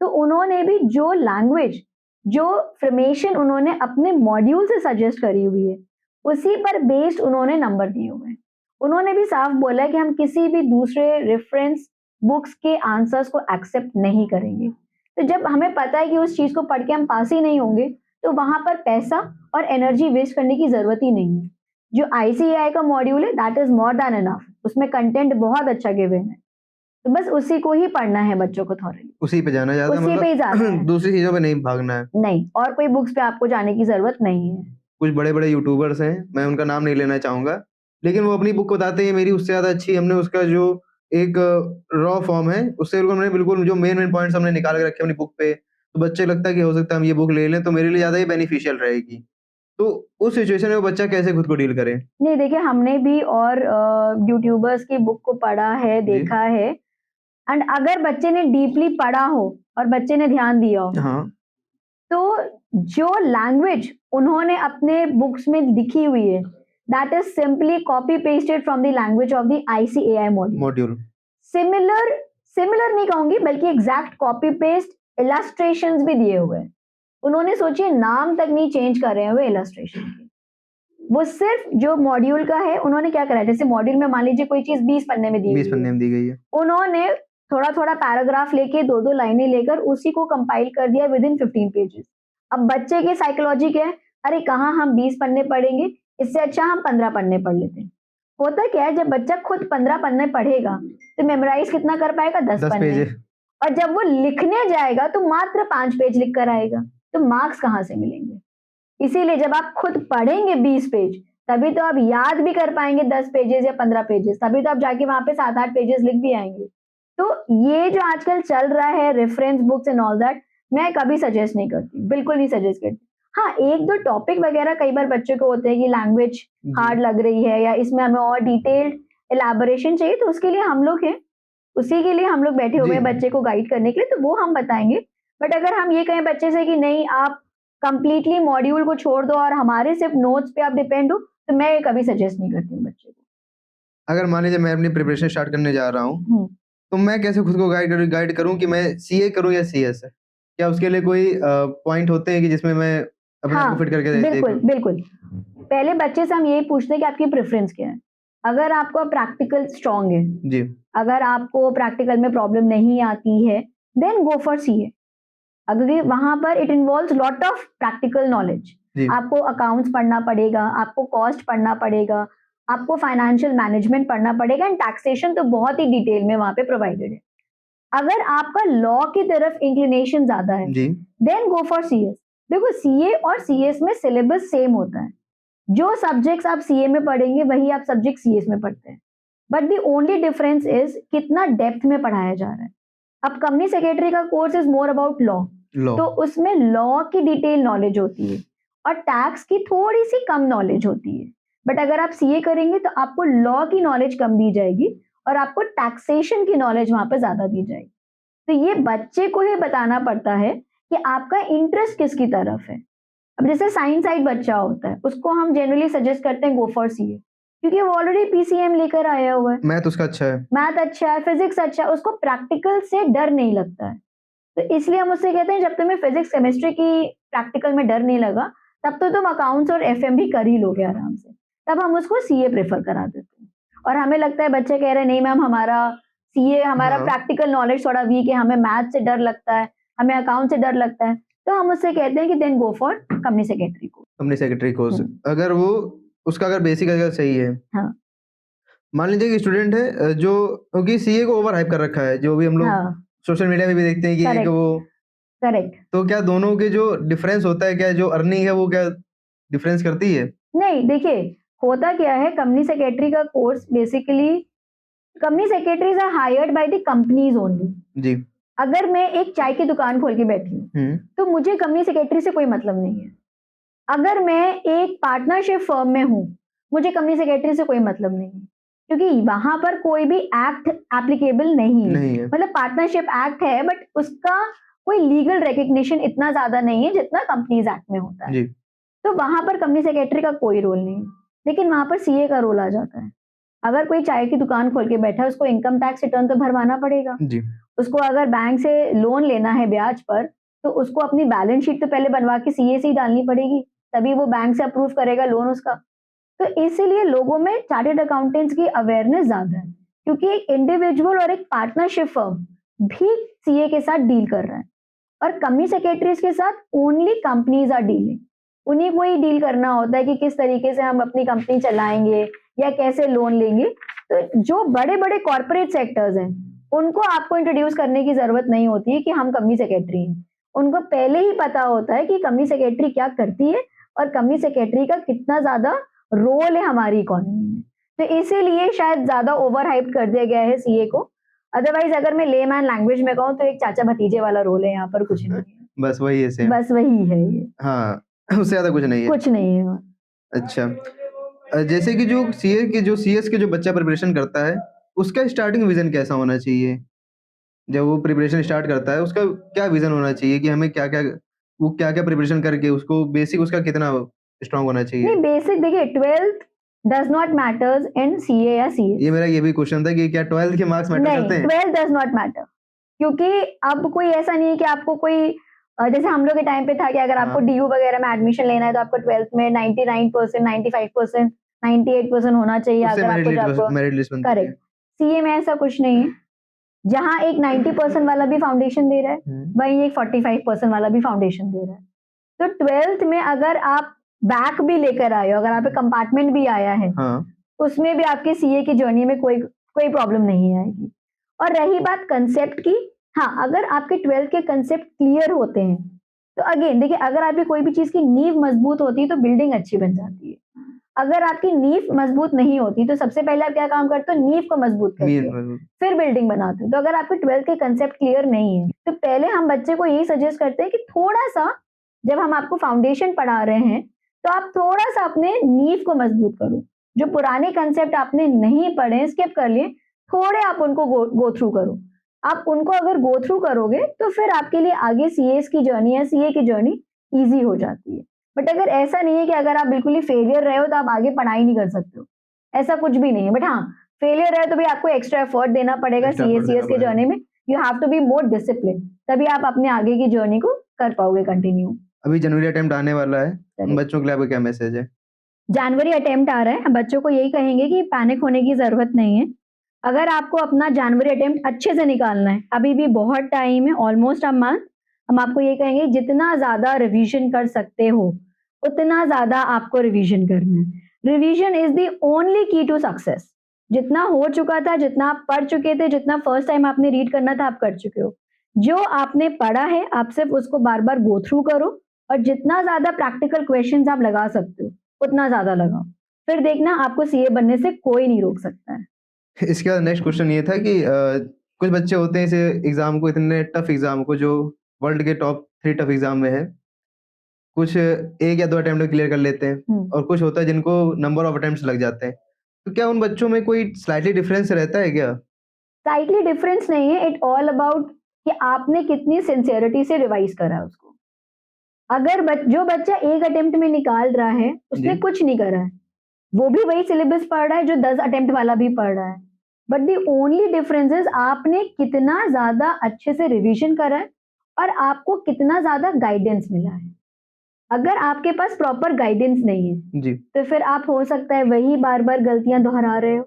तो उन्होंने भी जो लैंग्वेज, जो फॉर्मेशन उन्होंने अपने मॉड्यूल से सजेस्ट करी हुई है, उसी पर बेस्ड उन्होंने नंबर दिए हुए हैं। उन्होंने भी साफ बोला है कि हम किसी भी दूसरे रेफरेंस बुक्स के आंसर्स को एक्सेप्ट नहीं करेंगे। तो जब हमें पता है कि उस चीज़ को पढ़ के हम पास ही नहीं होंगे, तो वहाँ पर पैसा और एनर्जी वेस्ट करने की ज़रूरत ही नहीं है। जो आईसीएआई का मॉड्यूल है that is more than enough. उसमें कंटेंट बहुत अच्छा गिवन है। तो बस उसी को ही पढ़ना है बच्चों को थॉरली। उसी पे जाना ज़्यादा उसी पे ही जाना मतलब है। दूसरी चीज़ों पे नहीं भागना है। नहीं, और कोई बुक्स पे आपको जाने की ज़रूरत नहीं है। कुछ बड़े-बड़े यूट्यूबर्स हैं, मैं उनका नाम नहीं लेना चाहूँगा, लेकिन वो अपनी बुक बताते हैं मेरी उससे ज़्यादा अच्छी हमने उसका जो एक रॉ फॉर्म है, उससे उन्होंने बिल्कुल जो मेन-मेन पॉइंट्स हमने निकाल के रखे हैं अपनी बुक पे, तो बच्चे लगता है कि हो सकता है हम ये बुक ले लें तो मेरे लिए ज़्यादा ही बेनिफिशियल रहेगी। तो उस सिचुएशन में वो बच्चा कैसे खुद को डील करे? नहीं देखिए हमने भी और यूट्यूबर्स की बुक को पढ़ा है, जी। देखा है एंड अगर बच्चे ने डीपली पढ़ा हो और बच्चे ने ध्यान दिया हो, हाँ, तो जो लैंग्वेज उन्होंने अपने बुक्स में लिखी हुई है, that is simply copy pasted from the language of the ICAI module. Module. Similar similar नहीं कहूँगी बल्कि एग्ज़ैक्ट कॉपी पेस्ट इलस्ट्रेशंस भी दिए हुए हैं। उन्होंने सोचिए नाम तक नहीं चेंज करे हुए इलस्ट्रेशन के। वो सिर्फ जो मॉड्यूल का है उन्होंने क्या करा है, जैसे मॉड्यूल में मान लीजिए कोई चीज़ 20 पन्ने में दी 20 हुई है। पन्ने में दी गई है। उन्होंने थोड़ा-थोड़ा पैराग्राफ लेके 2-2 लाइनें लेकर उसी को कंपाइल कर दिया विदिन 15 पेजेस। अब बच्चे की साइकोलॉजी क्या है, अरे कहाँ हम 20 पन्ने पढ़ेंगे, इससे अच्छा हम 15 पन्ने पढ़ लेते हैं। होता क्या है जब बच्चा खुद 15 पन्ने पढ़ेगा, तो मेमोराइज़ कितना कर पाएगा 10 10 पेज पन्ने। है। और जब वो लिखने जाएगा तो मात्र 5 पेज लिख कर आएगा, तो मार्क्स कहाँ से मिलेंगे? इसीलिए जब आप खुद पढ़ेंगे 20 पेज, तभी तो आप याद भी कर पाएँगे 10 पेजेज़ या 15 पेजेज़, तभी तो आप जाके वहाँ पे 7-8 पेजेज़ लिख भी आएँगे। तो ये जो आजकल चल रहा है reference books and all that, मैं कभी सजेस्ट नहीं करती, बिल्कुल नहीं सजेस्ट करती। हाँ, 1-2 टॉपिक वगैरह कई बार बच्चों को होते हैं कि लैंग्वेज जी, हार्ड लग रही है या इसमें हमें और डिटेल्ड इलैबोरेशन चाहिए, तो उसके लिए हम लोग हैं। उसी के लिए हम लोग बैठे हुए जी। हैं बच्चे को गाइड करने के लिए, तो वो हम बताएँगे। बट अगर हम ये कहें बच्चे से कि नहीं आप कंप्लीटली मॉड्यूल को छोड़ दो और हमारे सिर्फ नोट्स पे आप डिपेंड हो, तो मैं कभी सजेस्ट नहीं करती हूँ बच्चे को। अगर मान लीजिए मैं अपनी प्रिपरेशन स्टार्ट करने जा रहा हूँ, हुँ। तो मैं कैसे खुद को गाइड करूँ कि मैं सीए करूँ या सीएस? क्या उसके लिए कोई पॉइंट होते हैं कि जिसमें मैं अपने आप को फिट करके बिल्कुल देखूं? बिल्कुल। पहले बच्चे से हम यही पूछते हैं कि आपकी प्रेफरेंस क्या है। अगर आपका प्रैक्टिकल स्ट्रांग है, जी, अगर आपको प्रैक्टिकल में प्रॉब्लम नहीं आती है, देन गो फॉर सीए। अगर वहां पर it involves lot of practical knowledge. जी, आपको अकाउंट्स पढ़ना पड़ेगा, आपको कॉस्ट पढ़ना पड़ेगा, आपको फाइनेंशियल मैनेजमेंट पढ़ना पड़ेगा, एंड टैक्सेशन तो बहुत ही डिटेल में वहां पे प्रोवाइडेड है। अगर आपका लॉ की तरफ इंक्लिनेशन ज्यादा है, जी, देन गो फॉर सीएस। देखो, सीए और सीएस में सिलेबस सेम होता है। जो सब्जेक्ट्स आप सीए में पढ़ेंगे वही आप सब्जेक्ट सीएस में पढ़ते हैं, but the only difference is कितना डेप्थ में पढ़ाया जा रहा है। अब कंपनी सेक्रेटरी का course is more about law, law, तो उसमें लॉ की डिटेल नॉलेज होती है और टैक्स की थोड़ी सी कम नॉलेज होती है। बट अगर आप सीए करेंगे तो आपको लॉ की नॉलेज कम दी जाएगी और आपको टैक्सेशन की नॉलेज वहां पर ज्यादा दी जाएगी। तो ये बच्चे को ही बताना पड़ता है कि आपका इंटरेस्ट किसकी तरफ है। अब जैसे साइंस साइड बच्चा होता है, उसको हम जनरली सजेस्ट करते हैं गो फॉर सीए, क्योंकि वो ऑलरेडी पीसीएम लेकर आया हुआ है, मैथ उसका अच्छा है। मैथ अच्छा है, फिजिक्स अच्छा है, उसको प्रैक्टिकल से डर नहीं लगता है। तो इसलिए हम उससे कहते हैं जब तुम्हें फिजिक्स केमिस्ट्री की प्रैक्टिकल में डर नहीं लगा, तब तो तुम अकाउंट्स और एफएम भी कर ही लोगे आराम से। तब हम उसको सीए प्रेफर करा देते हैं। और हमें लगता है बच्चे कह रहे हैं नहीं मैम, हमारा सीए, हमारा हाँ, प्रैक्टिकल नॉलेज थोड़ा वीक है, हमें मैथ से डर लगता है, हमें अकाउंट से डर लगता है, तो हम उससे कहते हैं कि then go for company secretary को। Company secretary course. अगर वो उसका अगर बेसिक अगर सही है, हाँ मान लीजिए कि स्टूडेंट है जो क्योंकि सीए को ओवर हाइप कर रखा है, जो भी हम लोग हाँ, सोशल मीडिया में भी देखते हैं कि एक करेक्ट वो, करेक्ट। तो क्या दोनों के जो डिफरेंस होता है, क्या जो अर्निंग है वो क्या डिफरेंस करती है? नहीं, देखिए, होता क्या है, कंपनी सेक्रेटरी का course basically, company secretaries are hired by the companies only. जी, अगर मैं एक चाय की दुकान खोल के बैठी हूँ, तो मुझे कंपनी सेक्रेटरी से कोई मतलब नहीं है। अगर मैं एक पार्टनरशिप फर्म में हूँ, मुझे कंपनी सेक्रेटरी से कोई मतलब नहीं है, क्योंकि वहां पर कोई भी एक्ट एप्लीकेबल नहीं है। नहीं है। मतलब पार्टनरशिप एक्ट है, बट उसका कोई लीगल रिकग्निशन इतना ज्यादा नहीं है जितना कंपनीज एक्ट में होता है। जी, तो वहां पर कंपनी सेक्रेटरी का कोई रोल नहीं है, लेकिन वहां पर सीए का रोल आ जाता है। अगर कोई चाय की दुकान खोल के बैठा है, उसको इनकम टैक्स रिटर्न तो भरवाना पड़ेगा। जी, उसको अगर बैंक से लोन लेना है ब्याज पर, तो उसको अपनी बैलेंस शीट तो पहले बनवा के सीए से ही डालनी पड़ेगी, तभी वो बैंक से अप्रूव करेगा लोन उसका। तो इसीलिए लोगों में चार्टर्ड अकाउंटेंट्स की अवेयरनेस ज्यादा है, क्योंकि एक इंडिविजुअल और एक पार्टनरशिप फर्म भी सीए के साथ डील कर रहा है, और कंपनी सेक्रेटरीज के साथ ओनली कंपनीज आर डीलिंग। उन्हीं को ही डील करना होता है कि किस तरीके से हम अपनी कंपनी चलाएंगे या कैसे लोन लेंगे। तो जो बड़े बड़े कॉर्पोरेट सेक्टर्स हैं, उनको आपको इंट्रोड्यूस करने की जरूरत नहीं होती है कि हम कंपनी सेक्रेटरी हैं। उनको पहले ही पता होता है कि कंपनी सेक्रेटरी क्या करती है और कंपनी सेक्रेटरी का कितना ज्यादा रोल है हमारी इकोनॉमी में। तो इसीलिए शायद ज्यादा ओवर हाइप कर दिया गया है सीए को। अदरवाइज अगर मैं लेमैन लैंग्वेज में कहूँ तो एक चाचा भतीजे वाला रोल है, यहाँ पर कुछ नहीं है। बस वही है सेम। बस वही है ये, हाँ, उससे ज़्यादा कुछ नहीं है। कुछ नहीं है। अच्छा, जैसे कि जो सीए के जो सीएस के जो बच्चा प्रिपरेशन करता है, उसका स्टार्टिंग विज़न कैसा होना चाहिए? जब वो प्रिपरेशन स्टार्ट करता है, उसका क्या विज़न होना चाहिए कि हमें क्या-क्या वो क्या-क्या प्रिपरेशन करके उसको बेसिक उसका कितना स्ट्रॉन्ग होना चाहिए? नहीं, बेसिक देखिए, 12th does not matters in CA या सीएस। ये मेरा ये भी क्वेश्चन था कि क्या 12th के मार्क्स मैटर नहीं, करते हैं? 12th डज नॉट मैटर, क्योंकि अब कोई ऐसा नहीं है कि आपको कोई जैसे हम लोग के टाइम पे था कि अगर आपको हाँ, डीयू वगैरह में एडमिशन लेना है तो आपको 12th में 99%, 95%, 98% होना चाहिए उससे अगर आपको जॉब। मेरिट लिस्ट बनती है। करेक्ट। सीए में ऐसा कुछ नहीं है। जहाँ एक 90% वाला भी फाउंडेशन दे रहा है, हुँ, वहीं एक 45% वाला भी फाउंडेशन दे रहा है। तो 12th में अगर आप बैक भी लेकर आए हो, अगर आप पे कंपार्टमेंट भी आया है, हाँ, उसमें भी आपके सीए की जर्नी में कोई कोई प्रॉब्लम नहीं आएगी। और रही बात कंसेप्ट की, हाँ, अगर आपके 12th के कंसेप्ट क्लियर होते हैं, तो अगेन देखिए, अगर आपकी कोई भी चीज की नींव मजबूत होती है तो बिल्डिंग अच्छी बन जाती है। अगर आपकी नींव मजबूत नहीं होती तो सबसे पहले आप क्या काम करते हो, नींव को मजबूत करते मेन हो, फिर बिल्डिंग बनाते हो। तो अगर आपके 12th के कंसेप्ट क्लियर नहीं है, तो पहले हम बच्चे को यही सजेस्ट करते हैं कि थोड़ा सा, जब हम आपको फाउंडेशन पढ़ा रहे हैं, तो आप थोड़ा सा अपने नींव को मजबूत करो। जो पुराने कंसेप्ट आपने नहीं पढ़े, स्किप कर लिए, थोड़े आप उनको गो थ्रू करो। आप उनको अगर गो थ्रू करोगे तो फिर आपके लिए आगे सीएस की जर्नी या सीए की जर्नी ईजी हो जाती है। बट अगर ऐसा नहीं है कि अगर आप बिल्कुल ही फेलियर रहे हो तो आप आगे पढ़ाई नहीं कर सकते हो, ऐसा कुछ भी नहीं है। बट हाँ, फेलियर रहे तो भी आपको एक्स्ट्रा एफर्ट देना पड़ेगा एक्स्ट्रा सीए एफर्ट देना सीएस के पड़ेगा। जर्नी में, you have to be more discipline, तभी आप अपने आगे की जर्नी को कर पाओगे कंटिन्यू। अभी जनवरी अटेम्प्ट आने वाला है, Correct. बच्चों के लिए आपका क्या मैसेज है? जनवरी अटेम्प्ट आ रहा है, बच्चों को यही कहेंगे कि पैनिक होने की ज़रूरत नहीं है। अगर आपको अपना जनवरी अटेम्प्ट अच्छे से निकालना है, अभी भी बहुत टाइम है, ऑलमोस्ट अ मंथ, हम आपको ये कहेंगे जितना ज़्यादा रिवीजन कर सकते हो, उतना ज़्यादा आपको रिवीजन करना है। रिवीजन इज़ द ओनली की टू सक्सेस। जितना हो चुका था, जितना आप पढ़ चुके थे, जितना फर्स्ट टाइम आपने रीड करना था, आप कर चुके हो। जो आपने पढ़ा है, आप सिर्फ उसको बार-बार गो थ्रू करो और जितना ज़्यादा प्रैक्टिकल क्वेश्चंस आप लगा सकते हो, उतना ज़्यादा लगाओ। फिर देखना आपको सीए बनने से कोई नहीं रोक सकता है। इसके बाद नेक्स्ट क्वेश्चन ये था कि कुछ बच्चे होते हैं इस एग्ज़ाम को, इतने टफ एग्ज़ाम को, जो वर्ल्ड के टॉप 3 टफ एग्ज़ाम में है, कुछ 1 या 2 अटेम्प्ट में क्लियर कर लेते हैं और कुछ होता है जिनको नंबर ऑफ अटेम्प्ट्स लग जाते हैं। तो क्या उन बच्चों में कोई स्लाइटली डिफरेंस रहता है क्या? स्लाइटली डिफरेंस नहीं है, इट ऑल अबाउट कि आपने कितनी सिंसियरिटी से रिवाइज करा है उसको। अगर जो बच्चा 1 अटेम्प्ट में निकाल रहा है, उसने जी। कुछ नहीं करा है। वो भी वही सिलेबस पढ़ रहा है जो 10 अटेम्प्ट वाला भी पढ़ रहा है। But the only difference is आपने कितना ज़्यादा अच्छे से रिवीजन करा है और आपको कितना ज़्यादा गाइडेंस मिला है। अगर आपके पास प्रॉपर गाइडेंस नहीं है, जी। तो फिर आप हो सकता है वही बार-बार गलतियाँ दोहरा रहे हो।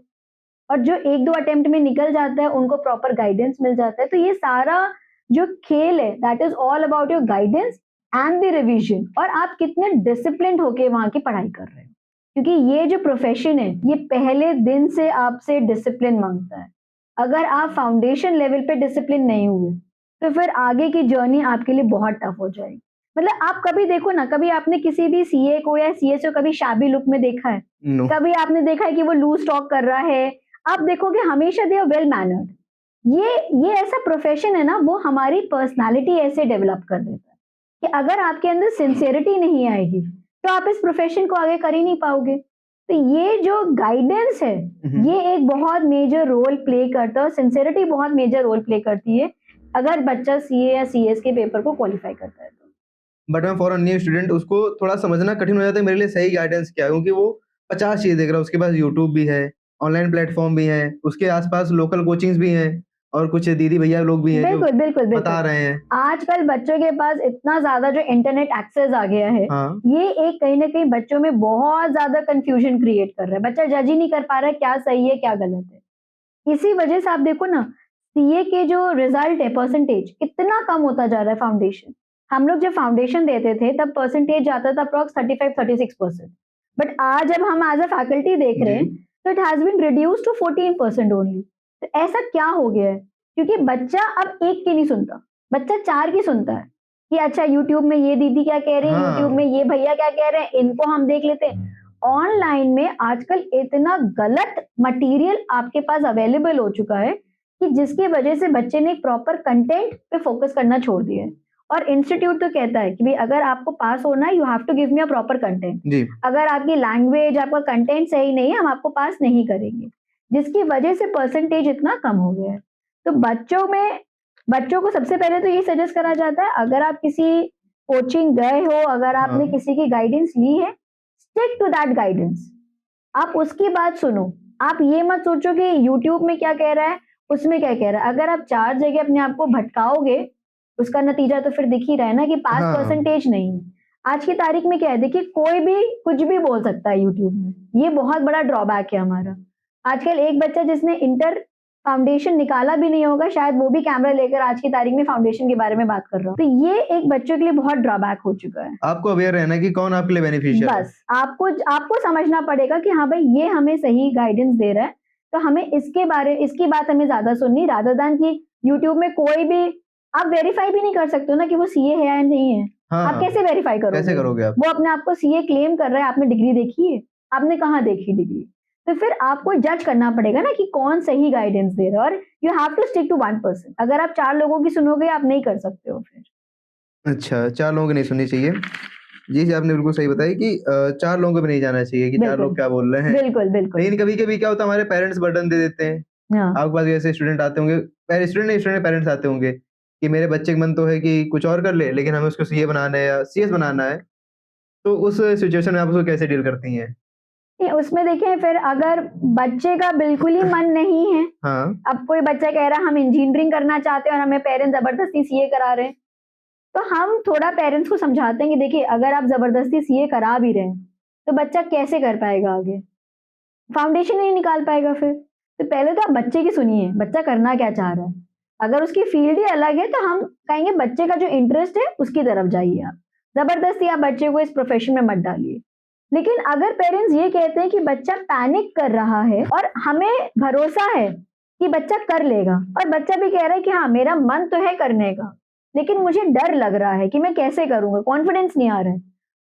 और जो 1-2 अटेम्प्ट में निकल जाता है, उनको प्रॉपर गाइडेंस मिल जाता है। तो ये सारा जो खेल है, that is all about your guidance and the revision और आप कितने डिसिप्लिन्ड होके वहाँ की पढ़ाई कर रहे हो। क्योंकि ये जो प्रोफेशन है, ये पहले दिन से आपसे डिसिप्लिन माँगता है। अगर आप फाउंडेशन लेवल पे डिसिप्लिन नहीं हुए, तो फिर आगे की जर्नी आपके लिए बहुत टफ हो जाएगी। मतलब आप कभी देखो ना, कभी आपने किसी भी सीए को या सीएस को कभी शाबी लुक में देखा है? नो। कभी आपने देखा है कि वो लूज़ टॉक कर रहा है? आप देखोगे हमेशा दे आर वेल मैनर्ड। ये ऐसा प्रोफेशन है ना, वो हमारी पर्सनालिटी ऐसे डेवलप कर देता है कि अगर आपके अंदर सिंसियरिटी नहीं आएगी, तो आप इस प्रोफेशन को आगे कर ही नहीं पाओगे। तो ये जो गाइडेंस है, ये एक बहुत मेजर रोल प्ले करता है और सिंसियरिटी बहुत मेजर रोल प्ले करती है, अगर बच्चा सीए या सीएस के पेपर को क्वालिफाई करता है तो। बट मैं फॉर अ न्यू स्टूडेंट उसको थोड़ा समझना कठिन हो जाता है मेरे लिए सही गाइडेंस क्या है, क्योंकि वो 50 चीज़ देख रहा है, उसके पास यूट्यूब भी है, ऑनलाइन प्लेटफॉर्म भी है, उसके आसपास लोकल कोचिंग्स भी हैं और कुछ दीदी भैया लोग भी हैं जो बिल्कुल, बिल्कुल, बता बिल्कुल। रहे हैं। आजकल बच्चों के पास इतना ज़्यादा जो इंटरनेट एक्सेस आ गया है, हाँ। ये एक कहीं न कहीं बच्चों में बहुत ज़्यादा कन्फ्यूजन क्रिएट कर रहा है। बच्चा जज ही नहीं कर पा रहा है क्या सही है, क्या गलत है। इसी वजह से आप देखो ना, सीए के जो रिजल्ट है परसेंटेज कितना कम होता जा रहा है फाउंडेशन। हम लोग जब फाउंडेशन देते थे तब परसेंटेज आता था अप्रॉक्स 35-36%। बट आज जब हम एज़ अ फैकल्टी देख रहे हैं, जी। तो it has been reduced to 14% only. तो ऐसा क्या हो गया है? क्योंकि बच्चा अब 1 की नहीं सुनता, बच्चा 4 की सुनता है कि अच्छा यूट्यूब में ये दीदी क्या कह रही है, यूट्यूब में हाँ। ये भैया क्या कह रहे हैं, इनको हम देख लेते हैं। ऑनलाइन में आजकल इतना गलत मटेरियल आपके पास अवेलेबल हो चुका है कि जिसकी वजह से बच्चे ने एक प्रॉपर कंटेंट पे फोकस करना छोड़ दिया है। और इंस्टीट्यूट तो कहता है कि भाई अगर आपको पास होना है, you have to give me a proper content. जी। अगर आपकी लैंग्वेज, आपका कंटेंट सही नहीं है, हम आपको पास नहीं करेंगे, जिसकी वजह से परसेंटेज इतना कम हो गया है। तो बच्चों को सबसे पहले तो ये सजेस्ट करा जाता है, अगर आप किसी कोचिंग गए हो, अगर आपने हाँ। किसी की गाइडेंस ली है, स्टिक टू दैट गाइडेंस। आप उसकी बात सुनो। आप ये मत सोचो कि यूट्यूब में क्या कह रहा है, उसमें क्या कह रहा है। अगर आप 4 जगह अपने आप को भटकाओगे, उसका नतीजा तो फिर दिख ही रहा है ना कि पास हाँ। परसेंटेज नहीं है। आज की तारीख में क्या है, देखिए कोई भी कुछ भी बोल सकता है यूट्यूब में। ये बहुत बड़ा ड्रॉबैक है हमारा। आजकल एक बच्चा जिसने इंटर फाउंडेशन निकाला भी नहीं होगा, शायद वो भी कैमरा लेकर आज की तारीख में फाउंडेशन के बारे में बात कर रहा हो। तो ये एक बच्चों के लिए बहुत ड्रॉबैक हो चुका है। आपको अवेयर रहना कि कौन आपके लिए बेनिफिशियल है। बस आपको समझना पड़ेगा कि हाँ भाई ये हमें सही गाइडेंस दे रहा है, तो हमें इसकी बात हमें ज़्यादा सुननी रादर दैन कि यूट्यूब में कोई भी आप वेरीफाई भी नहीं कर सकते हो ना कि वो सीए है या नहीं है। आप हाँ। कैसे वेरीफाई कैसे करोगे? करोगे आप? वो अपने आप को सीए क्लेम कर रहा है, आपने डिग्री देखी है? आपने कहाँ देखी डिग्री? तो फिर आपको जज करना पड़ेगा ना कि कौन सही गाइडेंस दे रहा है और you have to stick to one person. अगर आप 4 लोगों की सुनोगे, आप नहीं कर सकते हो फिर। अच्छा, 4 लोगों की नहीं सुननी चाहिए। जी, आपने बिल्कुल सही बताया कि 4 लोगों को भी नहीं जाना चाहिए कि 4 बिल्कुल, लोग क्या बोल रहे हैं। बिल्कुल, बिल्कुल। लेकिन कभी-कभी क्या होता है, हमारे पेरेंट्स बर्डन दे देते हैं। हाँ, आपके पास भी ऐसे स्टूडेंट आते होंगे, पहले स्टूडेंट नहीं, स्टूडेंट पेरेंट्स आते होंगे कि मेरे बच्चे का मन तो है कि कुछ और कर ले, लेकिन हमें उसको सीए बनाना है या सीएस बनाना है। तो उस सिचुएशन में आप उसको कैसे डील करती हैं? नहीं, उसमें देखिए फिर अगर बच्चे का बिल्कुल ही मन नहीं है, हाँ, अब कोई बच्चा कह रहा है हम इंजीनियरिंग करना चाहते हैं और हमें पेरेंट्स जबरदस्ती सीए करा रहे हैं, तो हम थोड़ा पेरेंट्स को समझाते हैं कि देखिए अगर आप जबरदस्ती सीए करा भी रहे हैं तो बच्चा कैसे कर पाएगा आगे, फाउंडेशन नहीं निकाल पाएगा फिर। तो पहले तो आप बच्चे की सुनिए, बच्चा करना क्या चाह रहा है। अगर उसकी फील्ड ही अलग है तो हम कहेंगे बच्चे का जो इंटरेस्ट है उसकी तरफ जाइए आप। जबरदस्ती आप बच्चे को इस प्रोफेशन में मत डालिए। लेकिन अगर पेरेंट्स ये कहते हैं कि बच्चा पैनिक कर रहा है और हमें भरोसा है कि बच्चा कर लेगा और बच्चा भी कह रहा है कि हाँ मेरा मन तो है करने का, लेकिन मुझे डर लग रहा है कि मैं कैसे करूंगा, कॉन्फिडेंस नहीं आ रहा है,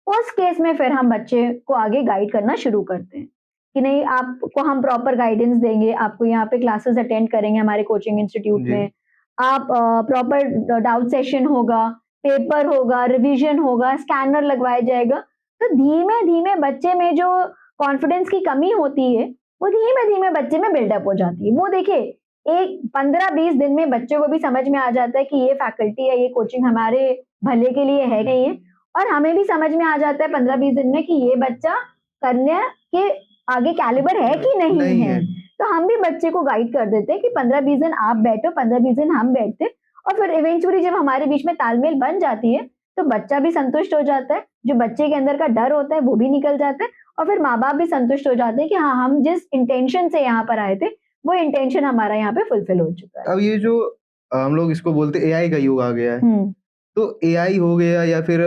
उस केस में फिर हम बच्चे को आगे गाइड करना शुरू करते हैं कि नहीं आपको हम प्रॉपर गाइडेंस देंगे, आपको यहाँ पे क्लासेस अटेंड करेंगे हमारे कोचिंग इंस्टीट्यूट जी, में, आप प्रॉपर डाउट सेशन होगा, पेपर होगा, रिवीजन होगा, स्कैनर लगवाया जाएगा। तो धीमे धीमे बच्चे में जो कॉन्फिडेंस की कमी होती है वो धीमे धीमे बच्चे में बिल्डअप हो जाती है। वो देखिए एक 15-20 दिन में बच्चों को भी समझ में आ जाता है कि ये फैकल्टी है, ये कोचिंग हमारे भले के लिए है नहीं है, और हमें भी समझ में आ जाता है 15-20 दिन में कि ये बच्चा करने के आगे कैलिबर है कि नहीं नहीं है। है। तो हम भी बच्चे को गाइड कर देते हैं कि 15-20 दिन आप बैठो, 15-20 दिन हम बैठते हैं, और फिर इवेंचुअली जब हमारे बीच में तालमेल बन जाती है तो बच्चा भी संतुष्ट हो जाता है, जो बच्चे के अंदर का डर होता है वो भी निकल जाता है, और फिर माँ-बाप भी संतुष्ट हो जाते हैं कि हाँ, हम जिस इंटेंशन से यहाँ पर आए थे, वो इंटेंशन हमारा यहाँ पे फुलफिल हो चुका है। अब ये जो हम लोग इसको बोलते हैं एआई का युग आ गया है। हुँ। तो एआई हो गया या फिर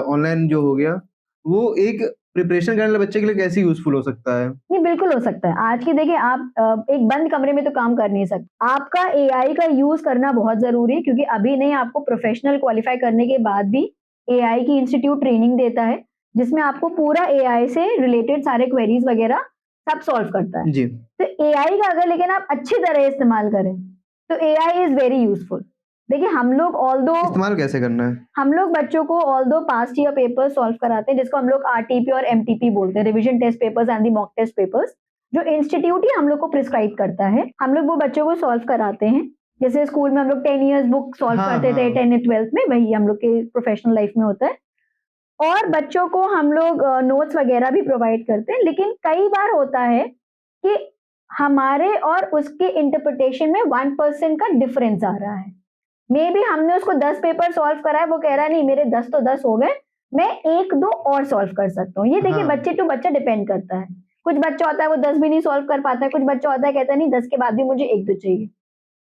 ऑनलाइन जो हो गया, वो एक प्रिपरेशन करने वाले बच्चे के लिए कैसे यूज़फुल हो सकता है? नहीं, बिल्कुल हो सकता है। आज की देखिए आप एक बंद कमरे में तो काम कर नहीं सकते। आपका एआई का यूज़ करना बहुत ज़रूरी है क्योंकि अभी नहीं आपको प्रोफ़ेशनल क्वालिफ़ाई करने के बाद भी एआई की इंस्टीट्यूट ट्रेनिंग देता है, जिसमें आपको पूरा एआई से रिलेटेड सारे क्वेरीज़ वग़ैरह सब सॉल्व करता है। जी, तो एआई का अगर लेकिन आप अच्छी तरह इस्तेमाल करें, तो एआई इज़ वेरी यूज़फुल। देखिए हम लोग ऑल्दो इस्तेमाल कैसे करना है? हम लोग बच्चों को although past year paper solve कराते हैं जिसको हम लोग आरटीपी और एमटीपी बोलते हैं, revision test papers and the mock test papers, जो इंस्टीट्यूट ही हम लोग को प्रिस्क्राइब करता है। हम लोग वो बच्चों को सॉल्व कराते हैं। जैसे स्कूल में हम लोग 10 इयर्स बुक सॉल्व हाँ, करते थे हाँ। 10 12th में, वही हम लोग के प्रोफेशनल लाइफ में होता है। और बच्चों को हम लोग नोट्स वगैरह भी प्रोवाइड करते हैं, लेकिन कई बार होता है कि हमारे और उसके इंटरप्रिटेशन में 1% का डिफरेंस आ रहा है। मे बी हमने उसको 10 पेपर सॉल्व कराए, वो कह रहा है नहीं मेरे 10 तो 10 हो गए, मैं 1-2 और सॉल्व कर सकता हूँ। ये देखिए हाँ, बच्चे टू बच्चा डिपेंड करता है। कुछ बच्चा होता है वो 10 भी नहीं सॉल्व कर पाता है, कुछ बच्चा होता है कहता है नहीं 10 के बाद भी मुझे 1-2 चाहिए।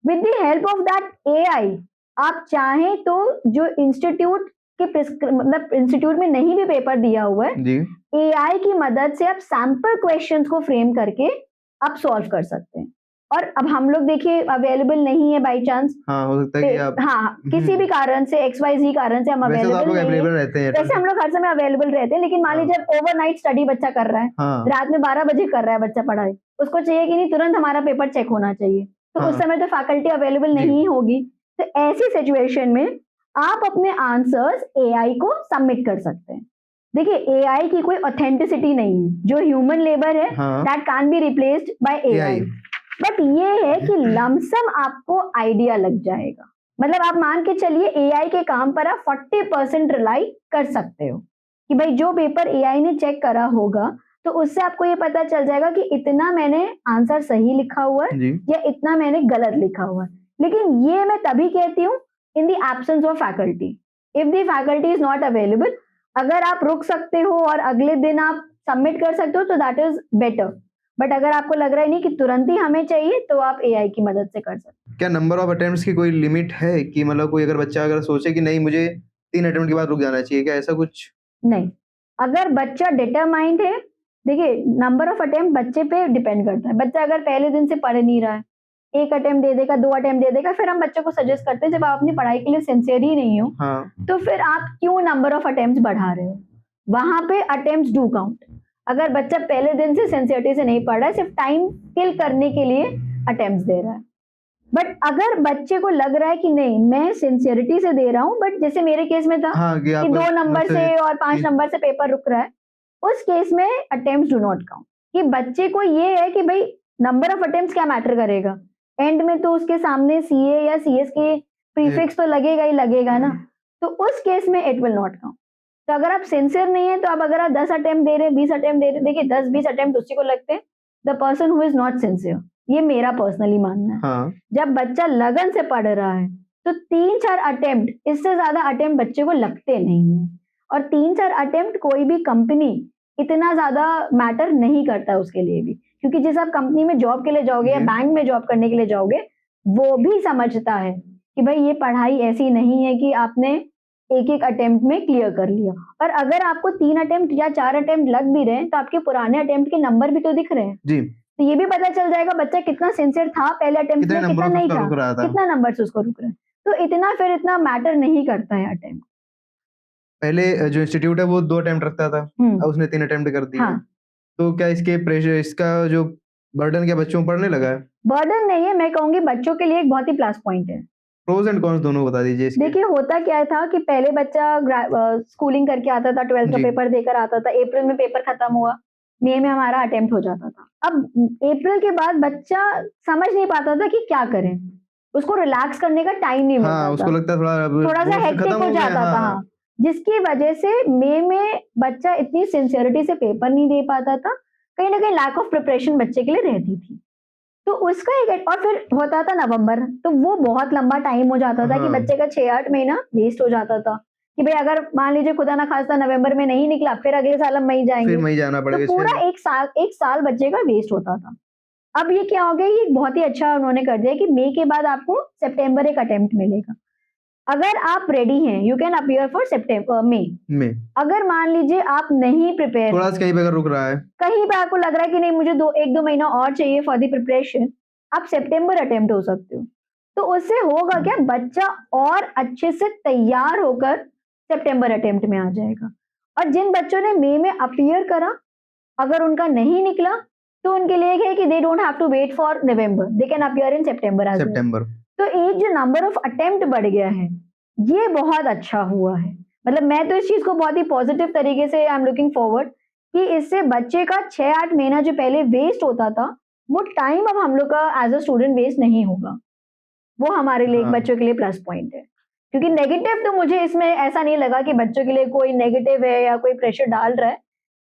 With the help of that AI आप चाहें तो जो इंस्टीट्यूट के मतलब इंस्टीट्यूट में नहीं भी पेपर दिया हुआ है, जी। एआई की मदद से आप सैंपल क्वेश्चंस को फ्रेम करके आप सॉल्व कर सकते हैं। और अब हम लोग देखिए अवेलेबल नहीं है बाय चांस, हाँ, हो सकता है कि आप हाँ, किसी भी कारण से XYZ कारण से हम वैसे तो आप अवेलेबल लोग नहीं अवेलेबल है। रहते हैं। वैसे हम लोग हर समय अवेलेबल रहते हैं, लेकिन मान हाँ, लीजिए ओवरनाइट स्टडी बच्चा कर रहा है, हाँ, रात में 12 बजे कर रहा है बच्चा पढ़ाई, उसको चाहिए कि नहीं तुरंत हमारा पेपर चेक होना चाहिए, तो उस हाँ, समय तो फैकल्टी अवेलेबल जी। नहीं होगी। तो ऐसी सिचुएशन में आप अपने आंसर्स एआई को सबमिट कर सकते हैं। देखिए एआई की कोई ऑथेंटिसिटी नहीं है, जो ह्यूमन लेबर है हाँ, that can be replaced by AI. AI, but ये है कि लमसम आपको आइडिया लग जाएगा। मतलब आप मान के चलिए एआई के काम पर आप 40% रिलाई कर सकते हो कि भाई जो पेपर एआई ने चेक करा होगा तो उससे आपको ये पता चल जाएगा कि इतना मैंने आंसर सही लिखा हुआ है जी। या इतना मैंने गलत लिखा हुआ है। लेकिन ये मैं तभी कहती हूँ in the absence of faculty. If the faculty is not available, अगर आप रुक सकते हो और अगले दिन आप सबमिट कर सकते हो तो दैट इज बेटर। बट अगर आपको लग रहा है नहीं कि तुरंत ही हमें चाहिए तो आप एआई की मदद से कर सकते क्या नंबर ऑफ अटेम्प्ट्स की कोई लिमिट है कि मतलब कोई अगर बच्चा अगर सोचे कि नहीं मुझे 3 अटेम्प्ट के बाद रुक जाना चाहिए, क्या ऐसा कुछ? हो। नहीं, अगर बच्चा डिटरमाइंड है, देखिए नंबर ऑफ अटेम्प्ट बच्चे पे डिपेंड करता है। बच्चा अगर पहले दिन से पढ़ नहीं रहा है, 1 अटेम्प्ट दे देगा, 2 अटेम्प्ट दे देगा, फिर हम बच्चों को सजेस्ट करते हैं जब आप अपनी पढ़ाई के लिए सिंसियर ही नहीं हो हाँ, तो फिर आप क्यों नंबर ऑफ अटेम्प्ट्स बढ़ा रहे हो? वहां पे अटेम्प्ट्स डू काउंट। अगर बच्चा पहले दिन से सिंसियरिटी से नहीं पढ़ रहा है, सिर्फ टाइम किल करने के लिए अटेम्प्ट्स दे रहा है। बट अगर बच्चे को लग रहा है कि नहीं मैं सिंसियरिटी से दे रहा हूँ, बट जैसे मेरे केस में था हाँ, कि कि आप 2 नंबर मुझसे से और 5 कि नंबर से पेपर रुक रहा है, उस केस में अटेम्प्ट्स डू नॉट काउंट। कि बच्चे को ये है कि भाई नंबर ऑफ अटेम्प्ट्स क्या मैटर करेगा, एंड में तो उसके सामने सीए या सीएस के एक प्रीफिक्स तो लगेगा ही लगेगा ना, तो उस केस में इट विल नॉट काउंट। तो अगर आप सिंसियर नहीं है, तो अब अगर आप 10 अटेम्प्ट दे रहे हैं, 20 अटेम्प्ट दे रहे हैं, देखिए 10-20 अटेम्प्ट उसी को लगते हैं the person who is not sincere. ये मेरा पर्सनली मानना है। हाँ जब बच्चा लगन से पढ़ रहा है तो 3-4 अटेम्प्ट, इससे ज्यादा अटेम्प्ट बच्चे को लगते नहीं है। और 3-4 अटेम्प्ट कोई भी कंपनी इतना ज्यादा मैटर नहीं करता है उसके लिए भी, क्योंकि जिस आप कंपनी में जॉब के लिए जाओगे या जी। बैंक में जॉब करने के लिए जाओगे, वो भी समझता है कि भाई ये पढ़ाई ऐसी नहीं है कि आपने एक-एक अटेम्प्ट में क्लियर कर लिया। और अगर आपको 3 अटेम्प्ट या 4 अटेम्प्ट लग भी रहे हैं, तो आपके पुराने अटेम्प्ट के नंबर भी तो दिख रहे हैं। जी तो ये भी पता चल जाएगा बच्चा कितना सिंसियर था पहले अटेम्प्ट कितने में, नंबर कितना नहीं उसका था, रुक रहा था। कितना नंबर से उसको रुक रहा है। तो इतना मैटर नहीं करता है अटेम्प्ट। पहले जो इंस्टीट्यूट है वो 2 अटेम्प्ट रखता था, अब उसने 3 अटेम्प्ट कर दिए। हाँ, तो क्या इसके प्रेशर, इसका जो बर्डन क्या बच्चों पर पड़ने लगा है? बर्डन नहीं है, मैं कहूंगी बच्चों के लिए एक बहुत ही प्लस पॉइंट है। प्रोज एंड कॉन्स दोनों बता दीजिए इसके। देखिए होता क्या था कि पहले बच्चा स्कूलिंग करके आता था, 12th का जी। पेपर देकर आता था, अप्रैल में पेपर खत्म हुआ, मई में हमारा अटेम्प्ट हो जाता था। अब अप्रैल के बाद बच्चा समझ नहीं पाता था कि क्या करें, उसको रिलैक्स करने का टाइम नहीं मिलता हाँ, था, उसको लगता है थोड़ा सा बोर्ड हेक्टिक खत्म हो हो गया। जाता था। हाँ हाँ, जिसकी वजह से मई में बच्चा इतनी सिंसियरिटी से पेपर नहीं दे पाता था, कहीं ना कहीं लैक ऑफ प्रिपरेशन बच्चे के लिए रहती थी। तो उसका एक, और फिर होता था नवंबर, तो वो बहुत लंबा टाइम हो जाता था कि हाँ। बच्चे का 6-8 महीना वेस्ट हो जाता था कि भाई अगर मान लीजिए खुदा ना खास्ता नवंबर में नहीं निकला, फिर अगले साल हम मई जाएंगे, फिर मई जाना तो पड़ेगा पूरा छह- एक साल बच्चे का वेस्ट होता था। अब ये क्या हो गया, ये बहुत ही अच्छा उन्होंने कर दिया कि मई के बाद आपको सितंबर एक अटेम्प्ट मिलेगा। अगर आप रेडी हैं, यू कैन अपीयर फॉर सितंबर मई। में अगर मान लीजिए आप नहीं प्रिपेयर, थोड़ा सा कहीं पे अगर रुक रहा है, कहीं पे आपको लग रहा है कि नहीं मुझे 1-2 महीना और चाहिए फॉर दी प्रिपरेशन, आप सितंबर अटेम्प्ट हो सकते हो। तो उससे होगा क्या, बच्चा और अच्छे से तैयार होकर सितंबर अटेम्प्ट में आ जाएगा। और जिन बच्चों ने मई में अपीयर करा, अगर उनका नहीं निकला, तो उनके लिए है कि they don't have to wait for November, they can appear in September as well. सितंबर। तो एक जो नंबर ऑफ अटेम्प्ट बढ़ गया है, ये बहुत अच्छा हुआ है। मतलब मैं तो इस चीज को बहुत ही पॉजिटिव तरीके से आई एम लुकिंग फॉरवर्ड कि इससे बच्चे का 6-8 महीना जो पहले वेस्ट होता था, वो टाइम अब हम लोग का एज अ स्टूडेंट वेस्ट नहीं होगा। वो हमारे लिए एक हाँ। बच्चों के लिए प्लस पॉइंट है। क्योंकि नेगेटिव तो मुझे इसमें ऐसा नहीं लगा कि बच्चों के लिए कोई नेगेटिव है या कोई प्रेशर डाल रहा है।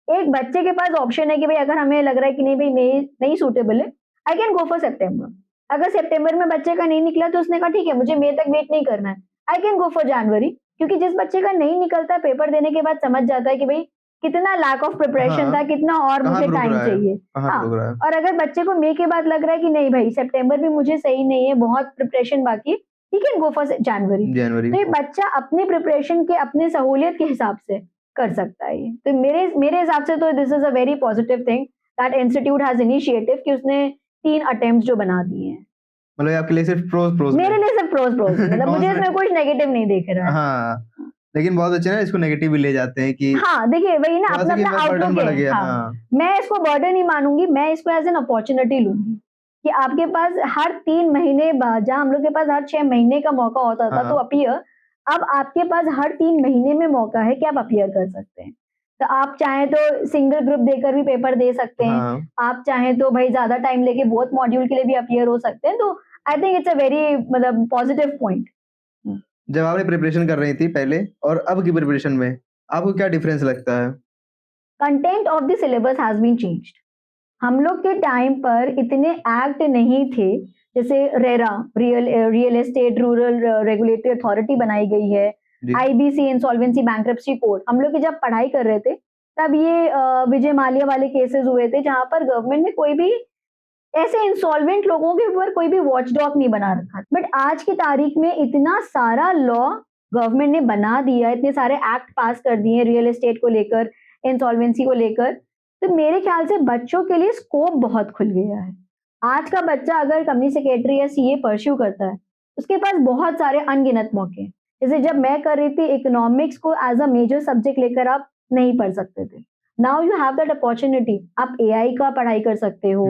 एक बच्चे के पास ऑप्शन है कि भाई अगर हमें लग रहा है कि नहीं भाई मई नहीं सूटेबल है, आई कैन गो फॉर सितंबर। अगर सितंबर में बच्चे का नहीं निकला, तो उसने कहा ठीक है मुझे मई तक वेट नहीं करना है, I can go for January. क्योंकि जिस बच्चे का नहीं निकलता, पेपर देने के बाद समझ जाता है कि भाई कितना लैक ऑफ प्रिपरेशन हाँ, था, कितना और कहाँ मुझे पे रुक टाइम रहा है, चाहिए। कहाँ पे हाँ, रुक रहा है। और अगर बच्चे को मई के बाद लग रहा है कि नहीं भाई सितंबर भी मुझे सही नहीं है, बहुत प्रिपरेशन बाकी है, he can go for January. जनवरी। तो ये बच्चा अपनी प्रिपरेशन के, अपने सहूलियत के हिसाब से कर सकता है ये। तो मेरे हिसाब से तो this is a very positive thing that institute has initiative कि उसने 3 अटेम्प्ट्स जो बना दिए हैं। मतलब आपके लिए सिर्फ प्रोज मेरे लिए सब प्रोज मतलब मुझे इसमें कुछ नेगेटिव नहीं दिख रहा है। हाँ, लेकिन बहुत अच्छे ना इसको नेगेटिव भी ले जाते हैं कि हाँ, देखिए वही ना, थोड़ा सा अपना कि अपना बर्डन आउटलुक बढ़ है। गया। हाँ, हाँ मैं इसको बर्डन नहीं मानूंगी, मैं इसको एज एन अपॉर्चुनिटी लूंगी कि आपके पास हर 3 महीने बाद, जहाँ हम लोग के पास हर 6 महीने का मौका होता था हाँ। तो अपीयर, अब आपके पास हर 3 महीने में मौका है कि आप अपीयर कर सकते हैं। तो आप चाहें तो सिंगल ग्रुप देकर भी पेपर दे सकते हैं, हाँ आप चाहें तो भाई ज्यादा टाइम लेके बोथ मॉड्यूल के लिए भी अपीयर हो सकते हैं। तो I think it's a very मतलब पॉजिटिव पॉइंट। जब आपने प्रिपरेशन कर रही थी पहले और अब की प्रिपरेशन में आपको क्या डिफरेंस लगता है? Content of the syllabus has been changed. हम लोग के टाइम पर इतने एक्ट नहीं थे, जैसे RERA, real estate rural regulatory authority बनाई गई है, जी। IBC insolvency bankruptcy code. हम लोग की जब पढ़ाई कर रहे थे, तब ये विजय माल्या वाले केसेस हुए थे, जहां पर गवर्नमेंट ने कोई भी ऐसे इंसॉल्वेंट लोगों के ऊपर कोई भी वॉचडॉग नहीं बना रखा। बट आज की तारीख में इतना सारा लॉ गवर्नमेंट ने बना दिया, इतने सारे एक्ट पास कर दिए रियल एस्टेट को लेकर, इंसॉल्वेंसी को लेकर, तो मेरे ख्याल से बच्चों के लिए स्कोप बहुत खुल गया है। आज का बच्चा अगर कंपनी सेक्रेटरी या सीए परस्यू करता है, उसके पास बहुत सारे अनगिनत मौके हैं। जैसे जब मैं कर रही थी इकोनॉमिक्स को एज अ मेजर सब्जेक्ट लेकर आप नहीं पढ़ सकते थे, now you have that opportunity. आप एआई का पढ़ाई कर सकते हो,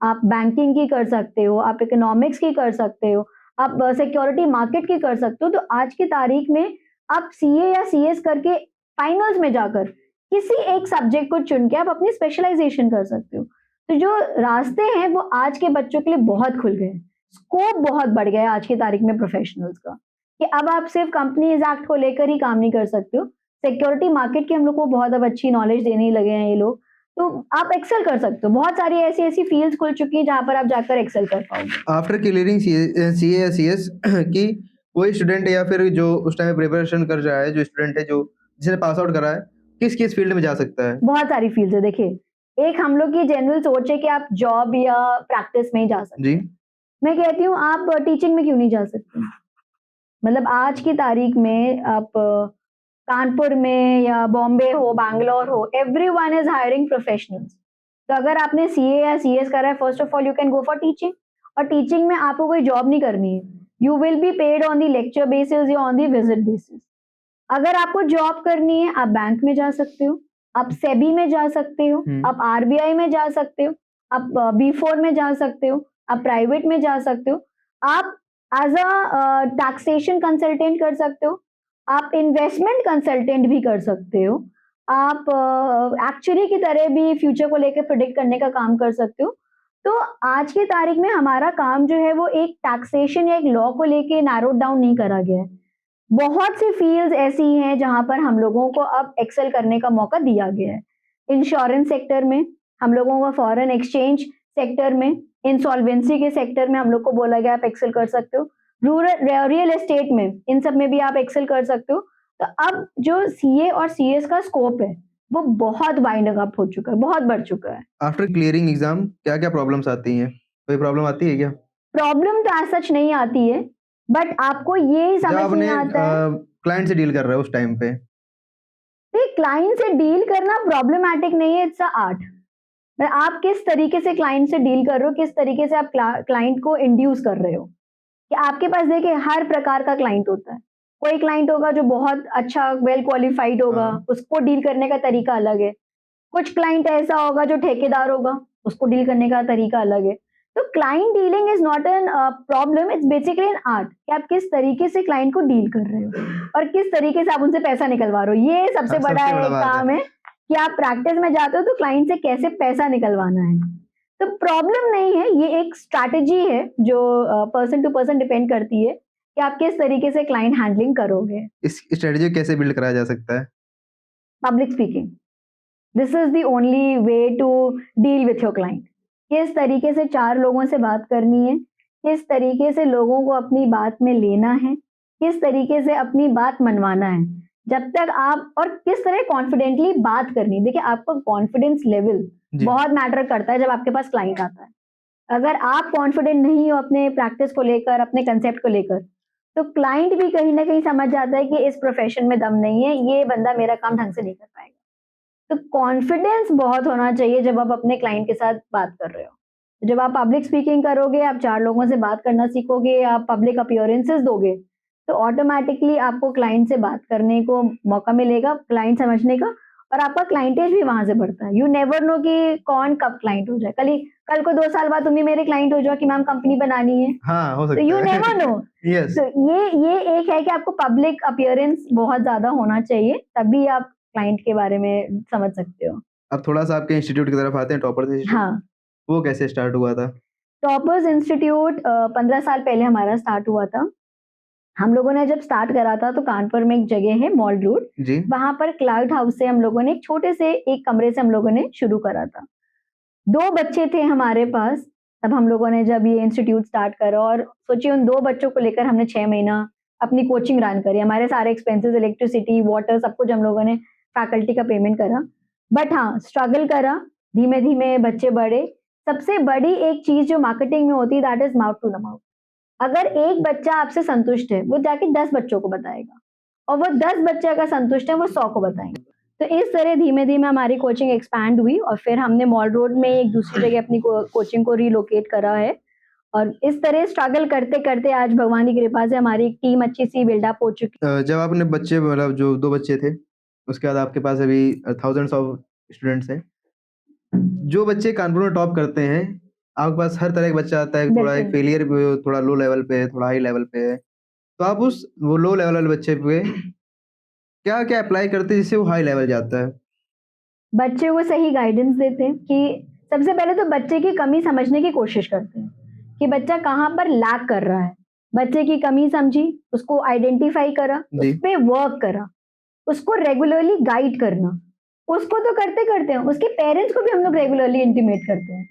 आप बैंकिंग की कर सकते हो, आप इकोनॉमिक्स की कर सकते हो, आप सिक्योरिटी मार्केट की कर सकते हो। तो आज की तारीख में आप सीए या सीएस करके फाइनल्स में जाकर किसी एक सब्जेक्ट को चुन के आप अपनी स्पेशलाइजेशन कर सकते हो। तो जो रास्ते हैं वो आज के बच्चों के लिए बहुत खुल गए हैं, स्कोप बहुत बढ़ गया है आज की तारीख में प्रोफेशनल्स का, कि अब आप सिर्फ कंपनीज एक्ट को लेकर ही काम नहीं कर सकते हो, सिक्योरिटी मार्केट की हम लोग को बहुत अब अच्छी नॉलेज देने लगे हैं ये लोग, तो आप एक्सेल कर सकते हो। बहुत सारी ऐसी फील्ड्स खुल चुकी हैं जहाँ पर आप जाकर एक्सेल कर पाओगे। आफ्टर क्लियरिंग सीए या सीएस कि कोई स्टूडेंट या फिर जो उस टाइम प्रिपरेशन कर रहा है, जो स्टूडेंट है जो जिसने पास आउट करा है, किस फील्ड में जा सकता है? बहुत सारी फील्ड्स है। देखिए, एक हम लोग की जनरल सोच है कि आप जॉब या प्रैक्टिस में ही जा सकते जी। हैं। मैं कहती हूँ आप टीचिंग में क्यों नहीं जा सकते? मतलब आज की तारीख में आप कानपुर में या बॉम्बे हो, बैंगलोर हो, एवरीवन इज हायरिंग प्रोफेशनल्स। तो अगर आपने सीए या सीएस करा है, first of all you can go for teaching. और टीचिंग में आपको कोई जॉब नहीं करनी है, you will be paid on the lecture basis या ऑन द विजिट बेसिस। अगर आपको जॉब करनी है, आप बैंक में जा सकते हो, आप सेबी में जा सकते हो, आप आरबीआई में जा सकते हो, आप B4 में जा सकते हो, आप प्राइवेट में जा सकते हो, आप एज अ टैक्सेशन कंसल्टेंट कर सकते हो, आप इन्वेस्टमेंट कंसल्टेंट भी कर सकते हो, आप एक्चुअली की तरह भी फ्यूचर को लेकर प्रिडिक्ट करने का काम कर सकते हो। तो आज की तारीख में हमारा काम जो है वो एक टैक्सेशन या एक लॉ को लेके नैरो डाउन नहीं करा गया है। बहुत सी फील्ड्स ऐसी हैं जहां पर हम लोगों को अब एक्सेल करने का मौका दिया गया है। इंश्योरेंस सेक्टर में हम लोगों को, फॉरेन एक्सचेंज सेक्टर में, इंसॉल्वेंसी के सेक्टर में हम लोग को बोला गया आप एक्सेल कर सकते हो। रूरल रियल एस्टेट में, इन सब में भी आप एक्सेल कर सकते हो। तो अब जो सीए और सीएस का स्कोप है वो बहुत वाइड अप हो चुका है, बहुत बढ़ चुका है। आफ्टर क्लियरिंग एग्जाम क्या-क्या प्रॉब्लम्स आती हैं? कोई प्रॉब्लम आती है क्या? प्रॉब्लम तो एज सच नहीं आती है, बट आपको ये जब समझ आपने नहीं आता है। क्लाइंट से डील कर रहे हो उस टाइम पे? क्लाइंट से डील करना प्रॉब्लमैटिक नहीं है, इट्स अ आर्ट। आप किस तरीके से क्लाइंट से डील कर रहे हो, किस तरीके से आप क्लाइंट को इंड्यूस कर रहे हो। कि आपके पास देखिए हर प्रकार का क्लाइंट होता है। कोई क्लाइंट होगा जो बहुत अच्छा वेल क्वालिफाइड होगा, उसको डील करने का तरीका अलग है। कुछ क्लाइंट ऐसा होगा जो ठेकेदार होगा, उसको डील करने का तरीका अलग है। तो client dealing is not an problem, it's basically an art कि आप किस तरीके से क्लाइंट को डील कर रहे हो और किस तरीके से आप उनसे पैसा निकलवा रहे हो। ये सबसे बड़ा सबसे बड़ा काम है कि आप प्रैक्टिस में जाते हो तो क्लाइंट से कैसे पैसा निकलवाना है। तो प्रॉब्लम नहीं है, ये एक स्ट्रैटेजी है जो पर्सन टू पर्सन डिपेंड करती है कि आप किस तरीके से क्लाइंट हैंडलिंग करोगे। इस स्ट्रेटजी कैसे बिल्ड कराया जा सकता है? Public speaking, this is the only way to deal with your client. किस तरीके से 4 लोगों से बात करनी है, किस तरीके से लोगों को अपनी बात में लेना है, किस तरीके से अपनी बात मनवाना है। जब तक आप, और किस तरह कॉन्फिडेंटली बात करनी है। देखिए आपका कॉन्फिडेंस लेवल बहुत मैटर करता है जब आपके पास क्लाइंट आता है। अगर आप कॉन्फिडेंट नहीं हो अपने प्रैक्टिस को लेकर, अपने कंसेप्ट को लेकर, तो क्लाइंट भी कहीं ना कहीं समझ जाता है कि इस प्रोफेशन में दम नहीं है, ये बंदा मेरा काम ढंग से नहीं कर पाएगा। तो कॉन्फिडेंस बहुत होना चाहिए जब आप अपने क्लाइंट के साथ बात कर रहे हो। जब आप पब्लिक स्पीकिंग करोगे, आप 4 लोगों से बात करना सीखोगे, आप पब्लिक अपीयरेंसेस दोगे, तो ऑटोमेटिकली आपको क्लाइंट से बात करने को मौका मिलेगा, क्लाइंट समझने का, और आपका क्लाइंटेज भी वहां से बढ़ता है। यू नेवर नो कि कौन कब क्लाइंट हो जाए। कल को 2 साल बाद तुम ही मेरे क्लाइंट हो जाओ कि मैम कंपनी बनानी है। हाँ, हो तो सकता यू है। Never know. यस। तो ये एक है कि आपको पब्लिक अपीयरेंस बहुत ज्यादा होना चाहिए, तभी आप क्लाइंट के बारे में समझ सकते हो। अब थोड़ा-सा आपके इंस्टीट्यूट की तरफ आते हैं, टॉपर्स इंस्टीट्यूट। हाँ, वो कैसे स्टार्ट हुआ था? टॉपर्स इंस्टीट्यूट 15 साल पहले हमारा स्टार्ट हुआ था। हम लोगों ने जब स्टार्ट करा था तो कानपुर में एक जगह है मॉल रोड, जी। वहां पर क्लाउड हाउस से हम लोगों ने एक छोटे से एक कमरे से हम लोगों ने शुरू करा था। 2 बच्चे थे हमारे पास, तब हम लोगों ने जब ये इंस्टीट्यूट स्टार्ट करा, और सोचिए उन 2 बच्चों को लेकर हमने 6 महीना अपनी कोचिंग रन करी। हमारे सारे एक्सपेंसेस, इलेक्ट्रिसिटी, वाटर, सब कुछ हम लोगों ने फैकल्टी का पेमेंट करा। बट हाँ, स्ट्रगल करा, धीमे-धीमे बच्चे बढ़े। सबसे बड़ी एक चीज़ जो मार्केटिंग में होती है, that is mouth to the mouth. अगर एक बच्चा आपसे संतुष्ट है, वो जाके 10 बच्चों को बताएगा, और वो 10 बच्चे अगर संतुष्ट हैं, वो 100 को बताएँगे। तो इस तरह धीमे-धीमे हमारी कोचिंग एक्सपैंड हुई, और फिर हमने मॉल रोड में एक दूसरी जगह अपनी कोचिंग को रिलोकेट करा है। और इस तरह स्ट्रगल करते-करते आज भगवान की कृपा से हमारी टीम अच्छी-सी बिल्डअप हो चुकी। जब आपने बच्चे मतलब जो 2 बच्चे थे, उसके बाद आपके पास अभी थाउज़ेंड्स ऑफ स्टूडेंट्स हैं। जो बच्चे कानपुर में टॉप करते हैं, आपके पास हर तरह का बच्चा आता है, थोड़ा एक बिल्कुल। फेलियर पे हो, थोड़ा लो लेवल पे है, थोड़ा हाई लेवल पे है। तो आप वो लो लेवल वाले बच्चे पे क्या-क्या अप्लाई करते हैं जिससे वो हाई लेवल जाता है? बच्चे को सही गाइडेंस देते हैं कि सबसे पहले तो बच्चे की कमी समझने की कोशिश करते हैं कि बच्चा कहाँ पर लैग कर रहा है। बच्चे की कमी समझी, उसको आइडेंटिफाई करा, जी। उस पे वर्क करा। उसको रेगुलरली गाइड करना, उसको तो करते करते हैं, उसके पेरेंट्स को भी हम लोग रेगुलरली इंटीमेट करते हैं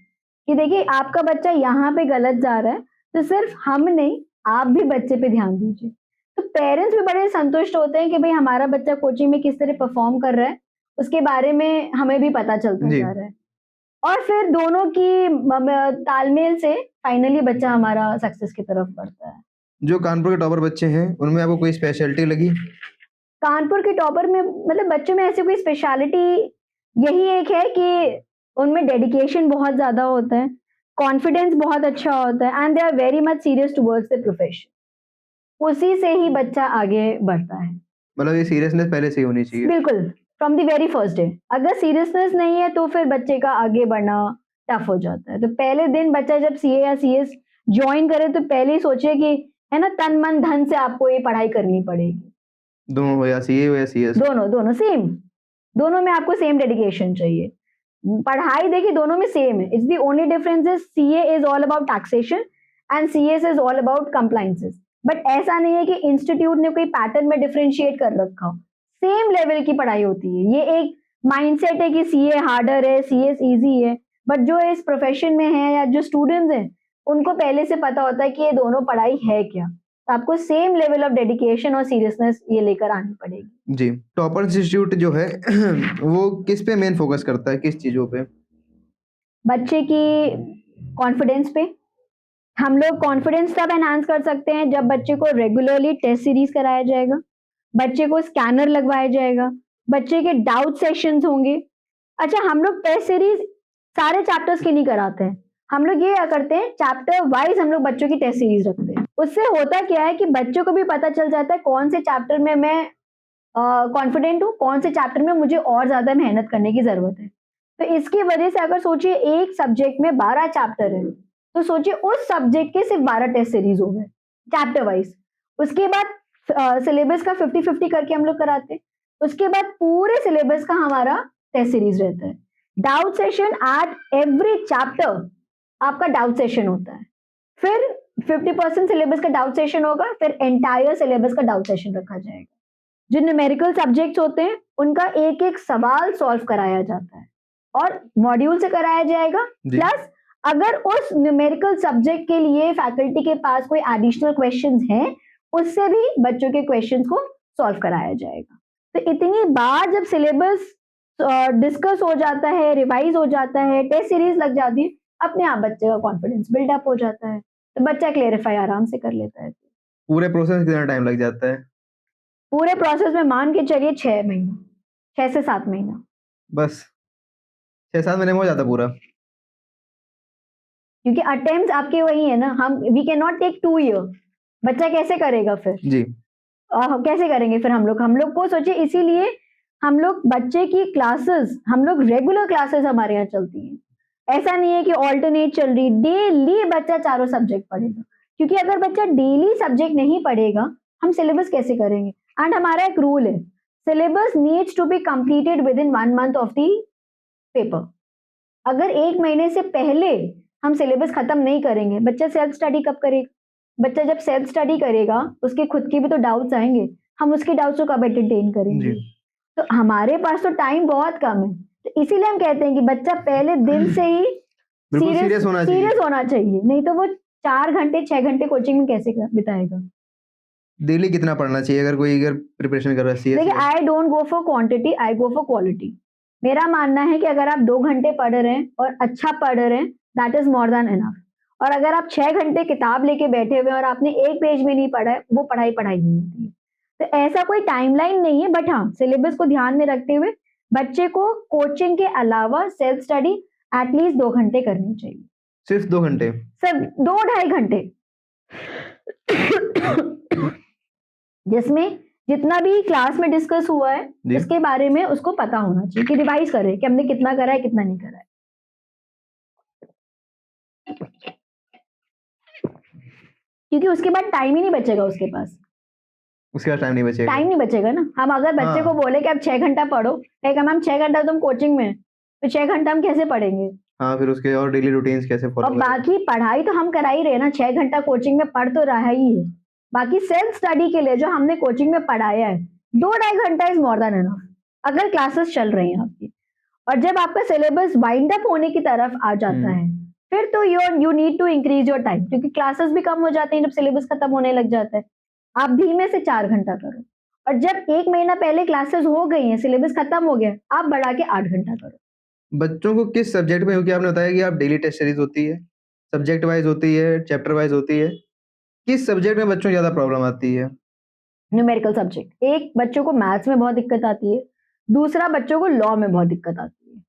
कि देखिए आपका बच्चा यहाँ पे गलत जा रहा है, तो सिर्फ हम नहीं, आप भी बच्चे पे ध्यान दीजिए। तो पेरेंट्स भी बड़े संतुष्ट होते हैं कि भाई हमारा बच्चा कोचिंग में किस तरह परफॉर्म कर रहा है, उसके बारे में हमें भी पता चलता जी। जा रहा है। और फिर दोनों की तालमेल से फाइनली बच्चा हमारा सक्सेस की तरफ बढ़ता है। जो कानपुर के टॉपर बच्चे हैं, उनमें आपको कोई स्पेशलिटी लगी? कानपुर के टॉपर में मतलब बच्चों में ऐसी कोई स्पेशलिटी यही एक है कि उनमें डेडिकेशन बहुत ज़्यादा होता है, कॉन्फिडेंस बहुत अच्छा होता है and they are very much serious towards the profession. उसी से ही बच्चा आगे बढ़ता है। मतलब ये सीरियसनेस पहले से ही होनी चाहिए। बिल्कुल, from the very first day. अगर सीरियसनेस नहीं है तो फिर बच्चे का आगे बढ़ना टफ हो जाता है। तो पहले दिन बच्चा जब सीए या सीएस जॉइन करे तो पहले ही सोचे कि है ना, तन मन धन से आपको ये पढ़ाई करनी पड़ेगी। दोनों हो, या सीए हो या सीएस। दोनों सेम, दोनों में आपको सेम डेडिकेशन चाहिए। पढ़ाई देखिए दोनों में सेम है। It's the only difference is CA is all about taxation and CS is all about compliances. But ऐसा नहीं है कि इंस्टीट्यूट ने कोई पैटर्न में डिफरेंशिएट कर रखा हो, सेम लेवल की पढ़ाई होती है। ये एक माइंडसेट है कि सीए हार्डर है, सीएस इजी है, बट जो इस प्रोफेशन में है या जो स्टूडेंट्स हैं उनको पहले से पता होता है कि ये दोनों पढ़ाई है क्या। तो आपको सेम लेवल ऑफ डेडिकेशन और सीरियसनेस ये लेकर आनी पड़ेगी। जी। टॉपर इंस्टीट्यूट जो है वो किस पे मेन फोकस करता है, किस चीजों पे? बच्चे की कॉन्फिडेंस पे। हम लोग कॉन्फिडेंस तब एनहांस कर सकते हैं जब बच्चे को रेगुलरली टेस्ट सीरीज कराया जाएगा, बच्चे को स्कैनर लगवाया जाएगा, बच्चे के डाउट सेशंस होंगे। अच्छा, हम लोग टेस्ट सीरीज सारे चैप्टर्स की नहीं कराते हैं, हम लोग ये करते हैं चैप्टर वाइज हम लोग बच्चों की टेस्ट सीरीज रखते हैं। उससे होता क्या है कि बच्चों को भी पता चल जाता है कौन से चैप्टर में मैं कॉन्फिडेंट हूँ, कौन से चैप्टर में मुझे और ज्यादा मेहनत करने की जरूरत है। तो इसकी वजह से अगर सोचिए एक सब्जेक्ट में 12 चैप्टर है, तो सोचिए उस सब्जेक्ट के सिर्फ 12 टेस्ट सीरीज हो गए चैप्टर वाइज। उसके बाद सिलेबस का 50-50 करके हम लोग कराते हैं। उसके बाद पूरे सिलेबस का हमारा टेस्ट सीरीज रहता है। Doubt session at every chapter आपका डाउट सेशन होता है। फिर 50% सिलेबस का डाउट सेशन होगा, फिर एंटायर सिलेबस का डाउट सेशन रखा जाएगा। जो न्यूमेरिकल सब्जेक्ट्स होते हैं उनका एक एक सवाल सॉल्व कराया जाता है और मॉड्यूल से कराया जाएगा। प्लस अगर उस न्यूमेरिकल सब्जेक्ट के लिए फैकल्टी के पास कोई एडिशनल क्वेश्चंस हैं, उससे भी बच्चों के क्वेश्चंस को सॉल्व कराया जाएगा। तो इतनी बार जब सिलेबस डिस्कस हो जाता है, रिवाइज हो जाता है, टेस्ट सीरीज लग जाती है, अपने आप बच्चे का कॉन्फिडेंस बिल्डअप हो जाता है, तो बच्चा क्लेरिफाई आराम से कर लेता है। पूरे प्रोसेस कितना टाइम लग जाता है? पूरे प्रोसेस में मान के चलिए 6 महीना, 6 से 7 महीना। बस 6-7 महीने में हो जाता पूरा? क्योंकि अटेम्प्ट आपके वही है ना, हम we can not take 2 year. बच्चा कैसे करेगा फिर? जी। कैसे करेंगे फिर हम लोग को सोचिए, इसीलिए हम लोग बच्चे की क्लासेस, हम लोग रेगुलर क्लासेस हमारे यहाँ चलती हैं। ऐसा नहीं है कि ऑल्टरनेट चल रही, डेली बच्चा चारों सब्जेक्ट पढ़ेगा। क्योंकि अगर बच्चा डेली सब्जेक्ट नहीं पढ़ेगा, हम सिलेबस कैसे करेंगे? एंड हमारा एक रूल है, syllabus needs to be completed within 1 month of the paper. अगर 1 महीने से पहले हम सिलेबस खत्म नहीं करेंगे, बच्चा सेल्फ स्टडी कब करेगा? बच्चा जब सेल्फ स्टडी करेगा, उसके खुद के भी तो डाउट्स आएंगे, हम उसके डाउट्स को कब एंटरटेन करेंगे? तो हमारे पास तो टाइम बहुत कम है। तो इसीलिए हम कहते हैं कि बच्चा पहले दिन से ही सीरियस होना चाहिए, नहीं तो वो 4 घंटे 6 घंटे कोचिंग में कैसे बिताएगा? डेली कितना पढ़ना चाहिए अगर कोई प्रिपरेशन कर रहा है? देखिए, I don't go for quantity, I go for quality. मेरा मानना है कि अगर आप 2 घंटे पढ़ रहे हैं और अच्छा पढ़ रहे हैं, that is more than enough. और अगर आप 6 घंटे किताब लेके बैठे हुए और आपने एक पेज भी नहीं पढ़ा है, वो पढ़ाई नहीं होती है। तो ऐसा कोई टाइमलाइन नहीं है, बट हाँ, सिलेबस को ध्यान में रखते हुए बच्चे को कोचिंग के अलावा सेल्फ स्टडी एटलीस्ट 2 घंटे करनी चाहिए। सिर्फ 2 घंटे? सिर्फ 2-2.5 घंटे जिसमें जितना भी क्लास में डिस्कस हुआ है उसके बारे में उसको पता होना चाहिए, कि रिवाइज करे कि हमने कितना करा है, कितना नहीं करा है। क्योंकि उसके बाद टाइम ही नहीं बचेगा उसके पास। उसके बाद टाइम नहीं बचेगा ना। हम अगर बच्चे को बोले कि आप 6 घंटा पढ़ो, कहेगा मैम 6 घंटा तुम कोचिंग में, तो 6 घंटा हम कैसे पढ़ेंगे? हाँ, फिर उसके और डेली रूटीन्स कैसे फॉलो? और बाकी पढ़ाई तो हम करा ही रहे ना, 6 घंटा कोचिंग में पढ़ तो रहा ही है। बाकी सेल्फ स्टडी के लिए जो हमने कोचिंग में पढ़ाया है, 2-2.5 घंटा इज मोर देन एनफ अगर क्लासेस चल रही हैं आपकी। और जब आपका सिलेबस वाइंड अप होने की तरफ आ जाता है, फिर तो you need to increase your time, क्योंकि क्लासेस भी कम हो जाते हैं जब सिलेबस खत्म होने लग जाता है। आप धीमे से 4 घंटा करो, और जब 1 महीना पहले क्लासेस हो गई हैं, सिलेबस खत्म हो गया, आप बढ़ा के 8 घंटा करो। बच्चों को किस सब्जेक्ट में, क्योंकि आपने बताया कि आप डेली टेस्ट सीरीज होती है, सब्जेक्ट वाइज होती है, चैप्टर वाइज होती है, किस सब्जेक्ट में बच्चों को ज़्यादा प्रॉब्लम आती है? न्यूमेरिकल सब्जेक्ट, एक बच्चों को मैथ्स में बहुत दिक्कत आती है, दूसरा बच्चों को लॉ में बहुत दिक्कत आती है।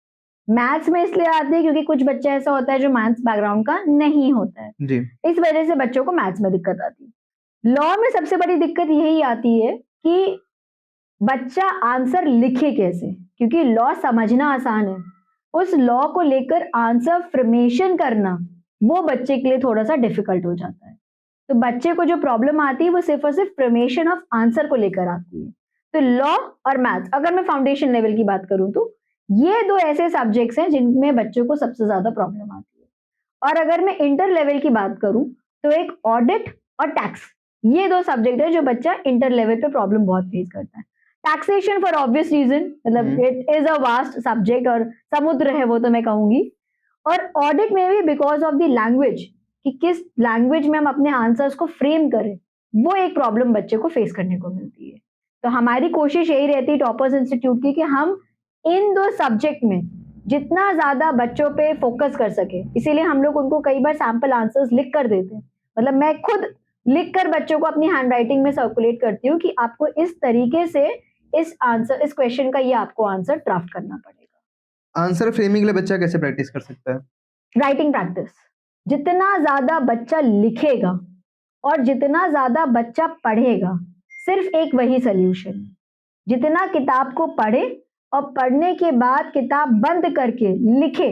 मैथ्स में इसलिए आती है क्योंकि कुछ बच्चे ऐसा होता है जो मैथ्स बैकग्राउंड का नहीं होता है, जी। इस वजह से बच्चों को मैथ्स में दिक्कत आती है। लॉ में सबसे बड़ी दिक्कत यही आती है कि बच्चा आंसर लिखे कैसे, क्योंकि लॉ समझना आसान है, उस लॉ को लेकर आंसर फॉर्मेशन करना वो बच्चे के लिए थोड़ा सा डिफिकल्ट हो जाता है। तो बच्चे को जो प्रॉब्लम आती है वो सिर्फ और सिर्फ फॉर्मेशन ऑफ आंसर को लेकर आती है। तो लॉ और मैथ्स, अगर मैं फाउंडेशन लेवल की बात करूं तो ये दो ऐसे सब्जेक्ट्स हैं जिनमें बच्चों को सबसे ज्यादा प्रॉब्लम आती है। और अगर मैं इंटर लेवल की बात करूं तो एक ऑडिट और टैक्स, ये दो सब्जेक्ट है जो बच्चा इंटर लेवल पे प्रॉब्लम बहुत फेस करता है। टैक्सेशन फॉर ऑब्वियस रीजन, मतलब it is a vast subject और समुद्र है वो, तो मैं कहूंगी। और ऑडिट में भी बिकॉज ऑफ द लैंग्वेज, कि किस लैंग्वेज में हम अपने आंसर्स को फ्रेम करें, वो एक प्रॉब्लम बच्चे को फेस करने को मिलती है। तो हमारी कोशिश यही रहती है टॉपर्स इंस्टीट्यूट की कि हम इन दो सब्जेक्ट में जितना ज्यादा बच्चों पे फोकस कर सके, इसीलिए हम लोग उनको कई बार सैंपल आंसर्स लिख कर देते हैं। मतलब मैं खुद लिख कर बच्चों को अपनी हैंड राइटिंग में सर्कुलेट करती हूँ कि आपको इस तरीके से इस क्वेश्चन का ये आपको आंसर ड्राफ्ट करना पड़ेगा। आंसर फ्रेमिंग के लिए बच्चा कैसे प्रैक्टिस कर सकता है? राइटिंग प्रैक्टिस, जितना ज्यादा बच्चा लिखेगा और जितना ज्यादा बच्चा पढ़ेगा, सिर्फ एक वही सोल्यूशन है। जितना किताब को पढ़े और पढ़ने के बाद किताब बंद करके लिखे,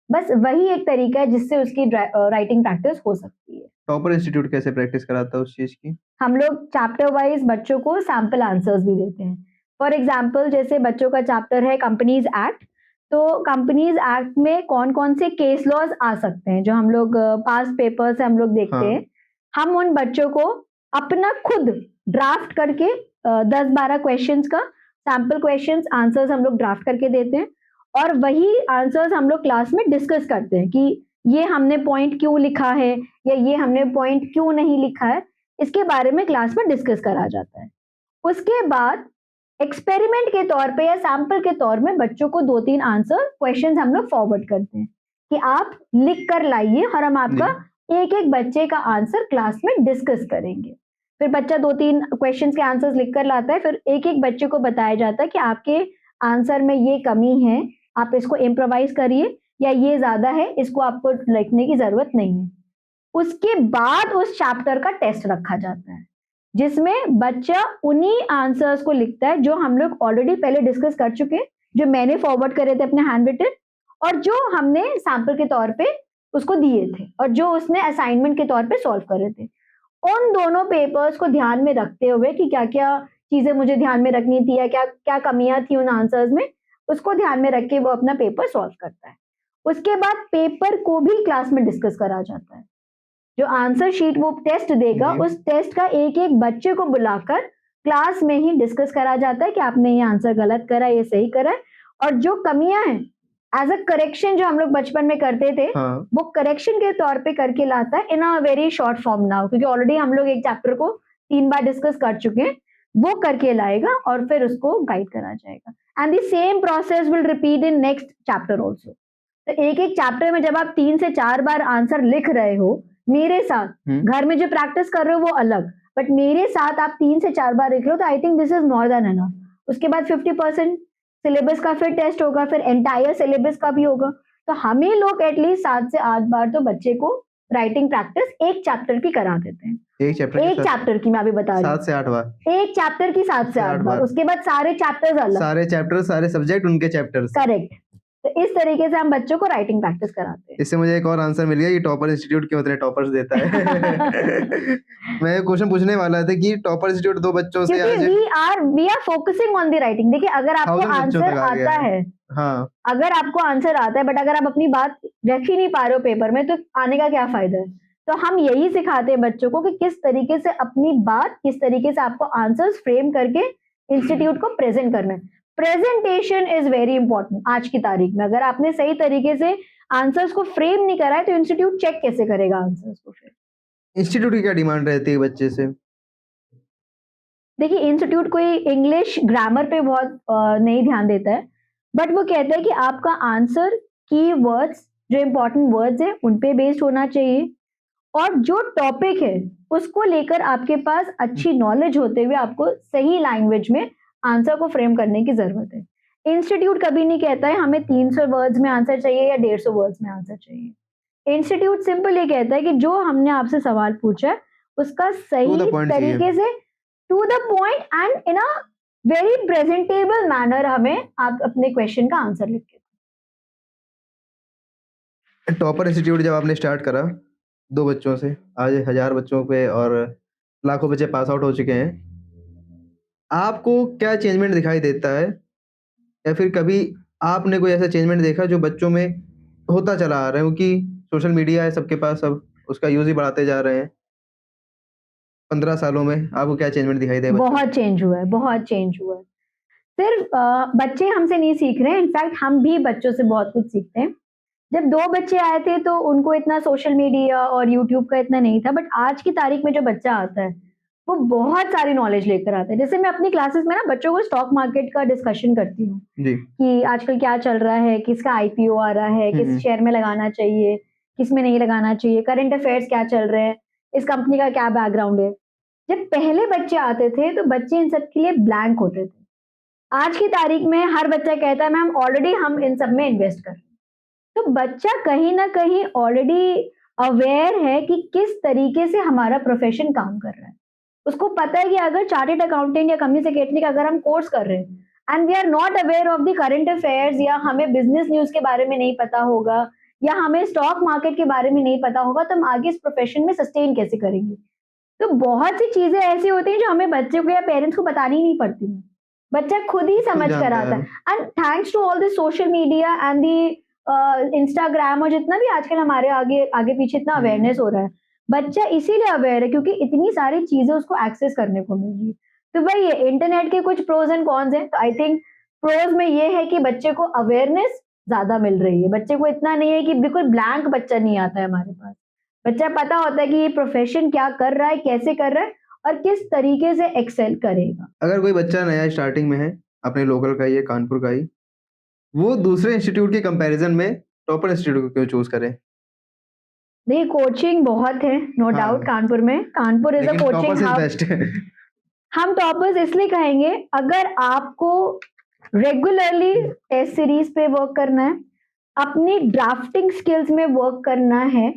बस वही एक तरीका है जिससे उसकी राइटिंग प्रैक्टिस हो सकती है। टॉपर इंस्टीट्यूट कैसे प्रैक्टिस कराता है उस चीज की? हम लोग चैप्टर वाइज बच्चों को सैंपल आंसर्स भी देते हैं। फॉर एग्जाम्पल, जैसे बच्चों का चैप्टर है कंपनीज एक्ट, तो कंपनीज एक्ट में कौन कौन से केस लॉज आ सकते हैं जो हम लोग पास्ट पेपर से हम लोग देखते हैं। हम उन बच्चों को अपना खुद ड्राफ्ट करके 10-12 क्वेश्चंस का सैंपल क्वेश्चंस आंसर्स हम लोग ड्राफ्ट करके देते हैं, और वही आंसर्स हम लोग क्लास में डिस्कस करते हैं कि ये हमने पॉइंट क्यों लिखा है या ये हमने पॉइंट क्यों नहीं लिखा है, इसके बारे में क्लास में डिस्कस करा जाता है। उसके बाद एक्सपेरिमेंट के तौर पे या सैंपल के तौर में बच्चों को 2-3 आंसर क्वेश्चंस हम लोग फॉरवर्ड करते हैं कि आप लिख कर लाइए और हम आपका एक एक बच्चे का आंसर क्लास में डिस्कस करेंगे। फिर बच्चा 2-3 क्वेश्चंस के आंसर्स लिख कर लाता है, फिर एक एक बच्चे को बताया जाता है कि आपके आंसर में ये कमी है, आप इसको इम्प्रोवाइज करिए, या ये ज्यादा है, इसको आपको लिखने की जरूरत नहीं है। उसके बाद उस चैप्टर का टेस्ट रखा जाता है जिसमें बच्चा उन्हीं आंसर्स को लिखता है जो हम लोग ऑलरेडी पहले डिस्कस कर चुके हैं, जो मैंने फॉरवर्ड करे थे अपने हैंड रिटन, और जो हमने सैंपल के तौर पे उसको दिए थे, और जो उसने असाइनमेंट के तौर पे सॉल्व करे थे। उन दोनों पेपर्स को ध्यान में रखते हुए कि क्या क्या चीजें मुझे ध्यान में रखनी थी या क्या क्या कमियां थी उन आंसर्स में, उसको ध्यान में रख के वो अपना पेपर सॉल्व करता है। उसके बाद पेपर को भी क्लास में डिस्कस करा जाता है। जो आंसर शीट वो टेस्ट देगा, उस टेस्ट का एक एक बच्चे को बुलाकर क्लास में ही डिस्कस करा जाता है कि आपने ये आंसर गलत करा, ये सही करा है, और जो कमियां हैं एज अ करेक्शन जो हम लोग बचपन में करते थे, वो करेक्शन के तौर पे करके लाता है in a very short form now, क्योंकि ऑलरेडी हम लोग एक चैप्टर को 3 बार डिस्कस कर चुके हैं, वो करके लाएगा और फिर उसको गाइड करा जाएगा। And the same process will repeat in next chapter also. तो एक एक चैप्टर में जब आप 3 से 4 बार आंसर लिख रहे हो मेरे साथ, घर में जो प्रैक्टिस कर रहे हो वो अलग, बट मेरे साथ आप 3 से 4 बार लिख रहे हो, तो I think this is more than enough. उसके बाद 50% सिलेबस का फिर टेस्ट होगा, फिर एंटायर सिलेबस का भी होगा। तो हमें लोग एटलीस्ट 7 से 8 बार तो बच्चे को राइटिंग प्रैक्टिस एक चैप्टर की करा देते हैं। एक चैप्टर की मैं अभी बता रही हूँ, 7 से 8 बार एक चैप्टर की 7 से 8 बार। उसके बाद सारे चैप्टर्स अलग, सारे सब्जेक्ट उनके चैप्टर्स। करेक्ट। तो इस तरीके से हम बच्चों को राइटिंग प्रैक्टिस कराते हैं। इससे मुझे एक और आंसर मिल गया कि टॉपर इंस्टीट्यूट क्यों इतने टॉपर्स देता है। मैं क्वेश्चन पूछने वाला था कि टॉपर इंस्टीट्यूट 2 बच्चों से we are focusing on the writing. देखिए, अगर आपको आंसर आता है, हाँ, अगर आपको आंसर आता है बट अगर आप अपनी बात रख ही नहीं पा रहे हो पेपर में, तो आने का क्या फायदा है। तो हम यही सिखाते हैं बच्चों को कि किस तरीके से अपनी बात, किस तरीके से आपको आंसर्स फ्रेम करके इंस्टीट्यूट को प्रेजेंट करना है। प्रेजेंटेशन इज वेरी इंपॉर्टेंट आज की तारीख में। अगर आपने सही तरीके से आंसर्स को फ्रेम नहीं करा है तो इंस्टीट्यूट चेक कैसे करेगा आंसर्स को? फिर इंस्टीट्यूट की क्या डिमांड रहती है बच्चे से? देखिए, इंस्टीट्यूट कोई इंग्लिश ग्रामर पे बहुत नहीं ध्यान देता है, बट वो कहता है कि आपका आंसर की वर्ड्स, जो इंपॉर्टेंट वर्ड्स है उन पे बेस्ड होना चाहिए, और जो टॉपिक है उसको लेकर आपके पास अच्छी नॉलेज होते हुए आपको सही लैंग्वेज में आंसर को फ्रेम करने की जरूरत है। इंस्टीट्यूट कभी नहीं कहता है हमें 300 वर्ड्स में आंसर चाहिए या 150 वर्ड्स में आंसर चाहिए। इंस्टीट्यूट सिंपल ये कहता है कि जो हमने आपसे सवाल पूछा है उसका टू द सही पॉइंट चाहिए। तरीके से to the point and in a very presentable manner हमें आप अपने क्वेश्चन का आंसर लिख के। टॉपर इंस्टीट्यूट जब आपने स्टार्ट करा 2 बच्चों से, आज 1000 बच्चों पे और लाखों बच्चे पास आउट हो चुके हैं। आपको क्या चेंजमेंट दिखाई देता है, या फिर कभी आपने कोई ऐसा चेंजमेंट देखा जो बच्चों में होता चला आ रहा है? क्योंकि सोशल मीडिया है सबके पास, अब उसका यूज़ ही बढ़ाते जा रहे हैं। 15 सालों में आपको क्या चेंजमेंट दिखाई दे बच्चों में? बहुत चेंज हुआ है, बहुत चेंज हुआ है। सिर्फ बच्चे हमसे नहीं सीख रहे हैं, इनफैक्ट हम भी बच्चों से बहुत कुछ सीखते हैं। जब 2 बच्चे आए थे तो उनको इतना सोशल मीडिया और यूट्यूब का इतना नहीं था, बट आज की तारीख में जो बच्चा आता है वो बहुत सारी नॉलेज लेकर आता है। जैसे मैं अपनी क्लासेस में ना बच्चों को स्टॉक मार्केट का डिस्कशन करती हूँ जी। कि आजकल क्या चल रहा है, किसका आईपीओ आ रहा है, किस शेयर में लगाना चाहिए, किस में नहीं लगाना चाहिए, करंट अफेयर्स क्या चल रहे हैं, इस कंपनी का क्या बैकग्राउंड है। जब पहले बच्चे आते थे तो बच्चे इन सब के लिए ब्लैंक होते थे। आज की तारीख में हर बच्चा कहता है मैम ऑलरेडी हम इन सब में इन्वेस्ट कर रहे हैं। तो बच्चा कहीं ना कहीं ऑलरेडी अवेयर है कि किस तरीके से हमारा प्रोफेशन काम कर रहा है। उसको पता है कि अगर चार्टेड अकाउंटेंट या कंपनी सेक्रेटरी का अगर हम कोर्स कर रहे हैं and we are not aware of the current affairs, या हमें बिजनेस न्यूज के बारे में नहीं पता होगा, या हमें स्टॉक मार्केट के बारे में नहीं पता होगा, तो हम आगे इस प्रोफेशन में सस्टेन कैसे करेंगे? तो बहुत सी चीजें ऐसी होती हैं जो हमें बच्चे को या पेरेंट्स को बतानी ही नहीं पड़ती हैं। बच्चा खुद ही समझ कर जानता आता है। है। And thanks to all the social media and the Instagram और जितना भी आजकल हमारे आगे आगे पीछे इतना अवेयरनेस हो रहा है, बच्चा इसीलिए अवेयर है क्योंकि इतनी सारी चीजें उसको एक्सेस करने को मिल रही है। तो भाई ये इंटरनेट के कुछ प्रोज एंड कॉन्स हैं। तो आई थिंक प्रोज में ये है कि बच्चे को अवेयरनेस ज्यादा मिल रही है। बच्चे को इतना नहीं है कि बिल्कुल ब्लैंक बच्चा नहीं आता है हमारे पास। बच्चा पता होता है कि ये प्रोफेशन क्या कर रहा है, कैसे कर रहा है और किस तरीके से एक्सेल करेगा। अगर कोई बच्चा नया स्टार्टिंग में है, अपने लोकल का ही है, कानपुर का ही, वो दूसरे इंस्टीट्यूट के कंपैरिजन में टॉपर इंस्टीट्यूट को क्यों चूज करे? देखिए, कोचिंग बहुत है, नो डाउट। हाँ, कानपुर में, कानपुर इज अ लेकिन coaching toppers is hub. Best है। हम टॉपर्स इसलिए कहेंगे अगर आपको रेगुलरली टेस्ट सीरीज पे वर्क करना है, अपनी ड्राफ्टिंग स्किल्स में वर्क करना है,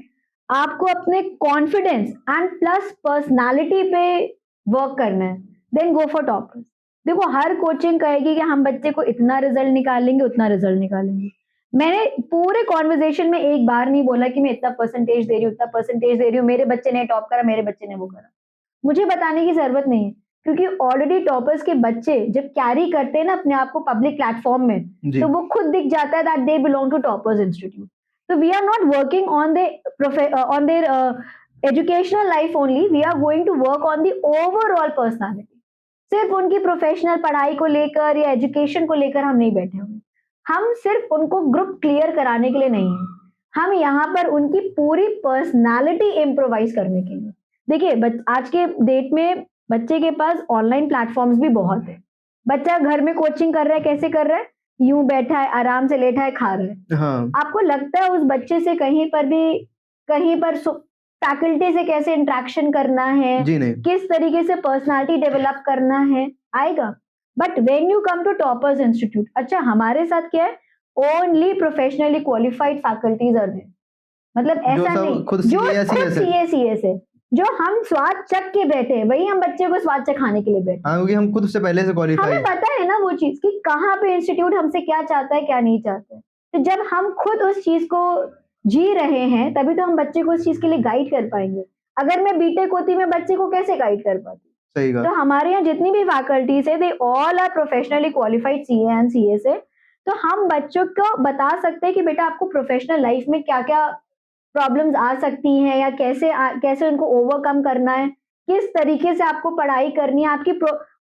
आपको अपने कॉन्फिडेंस एंड प्लस पर्सनालिटी पे वर्क करना है, देन गो फॉर टॉपर्स। देखो, हर कोचिंग कहेगी कि हम बच्चे को इतना रिजल्ट निकालेंगे, उतना रिजल्ट निकालेंगे। मैंने पूरे कॉन्वर्जेशन में एक बार नहीं बोला कि मैं इतना परसेंटेज दे रही हूँ, इतना परसेंटेज दे रही हूँ, मेरे बच्चे ने टॉप करा, मेरे बच्चे ने वो करा। मुझे बताने की जरूरत नहीं है क्योंकि ऑलरेडी टॉपर्स के बच्चे जब कैरी करते हैं ना अपने आप को पब्लिक प्लेटफॉर्म में, जी। तो वो खुद दिख जाता है that they belong to toppers institute. So we are not working on their educational life only. We are going to work on the overall personality. सिर्फ उनकी प्रोफेशनल पढ़ाई को लेकर या एजुकेशन को लेकर हम नहीं बैठे हुए। हम सिर्फ उनको ग्रुप क्लियर कराने के लिए नहीं है, हम यहाँ पर उनकी पूरी पर्सनालिटी इम्प्रोवाइज करने के लिए। देखिए, आज के डेट में बच्चे के पास ऑनलाइन प्लेटफॉर्म्स भी बहुत है। बच्चा घर में कोचिंग कर रहा है, कैसे कर रहा है? यूं बैठा है, आराम से लेटा है, खा रहा है। हाँ, आपको लगता है उस बच्चे से कहीं पर फैकल्टी से कैसे इंटरेक्शन करना है, जी नहीं। किस तरीके से पर्सनालिटी डेवलप करना है, आएगा। But when you come to toppers institute, अच्छा हमारे साथ क्या है, only professionally qualified faculties are there. मतलब जो ऐसा सब नहीं खुद जो CA या खुद CS है। CA है, जो हम स्वाद चख के बैठे हैं, वही हम बच्चे को स्वाद चखाने के लिए बैठे हैं। हाँ, क्योंकि हम खुद उससे पहले से क्वालिफाई हमें है। पता है ना वो चीज कि कहाँ पे इंस्टीट्यूट हमसे क्या चाहता है, क्या नहीं चाहता है। तो जब हम खुद उस चीज को जी रहे हैं तभी तो हम बच्चे को उस चीज के लिए गाइड कर पाएंगे। अगर मैं बीटेक होती, मैं बच्चे को कैसे गाइड कर पाती? सही तो कहा। हमारे यहाँ जितनी भी फैकल्टीज है, they all are professionally qualified CA and CA से। तो हम बच्चों को बता सकते हैं कि बेटा आपको प्रोफेशनल लाइफ में क्या क्या प्रॉब्लम्स आ सकती हैं, या कैसे उनको ओवरकम करना है, किस तरीके से आपको पढ़ाई करनी है, आपकी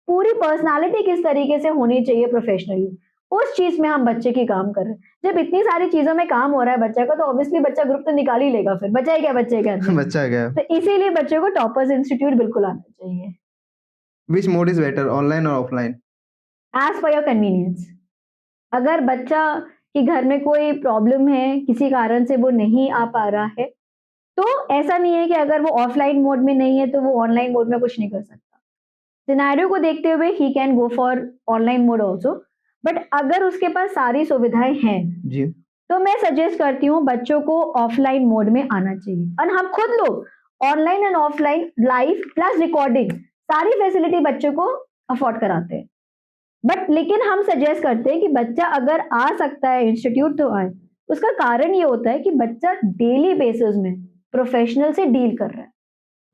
पूरी पर्सनालिटी किस तरीके से होनी चाहिए प्रोफेशनली, उस चीज में हम बच्चे की काम कर रहे हैं। जब इतनी सारी चीजों में काम हो रहा है बच्चे का, तो ऑब्वियसली बच्चा ग्रुप तो निकाल ही लेगा, फिर बचा ही क्या बच्चे के अंदर। बच्चा क्या? तो इसीलिए बच्चे को टॉपर्स इंस्टीट्यूट बिल्कुल आना चाहिए। Which mode is better, online और offline? As per your convenience. अगर बच्चा के घर में कोई प्रॉब्लम है, किसी कारण से वो नहीं आ पा रहा है, तो ऐसा नहीं है कि अगर वो ऑफलाइन मोड में नहीं है तो वो ऑनलाइन मोड में कुछ नहीं कर सकता। सिनेरियो को देखते हुए he can go for online mode also, but अगर उसके पास सारी सुविधाएं हैं जी। तो मैं सजेस्ट करती हूँ बच्चों को ऑफलाइन मोड में आना चाहिए। और हम खुद लोग online and offline live plus recording सारी फैसिलिटी बच्चों को अफोर्ड कराते हैं। बट लेकिन हम सजेस्ट करते हैं कि बच्चा अगर आ सकता है इंस्टीट्यूट तो आए। उसका कारण ये होता है कि बच्चा डेली बेसिस में प्रोफेशनल से डील कर रहा है।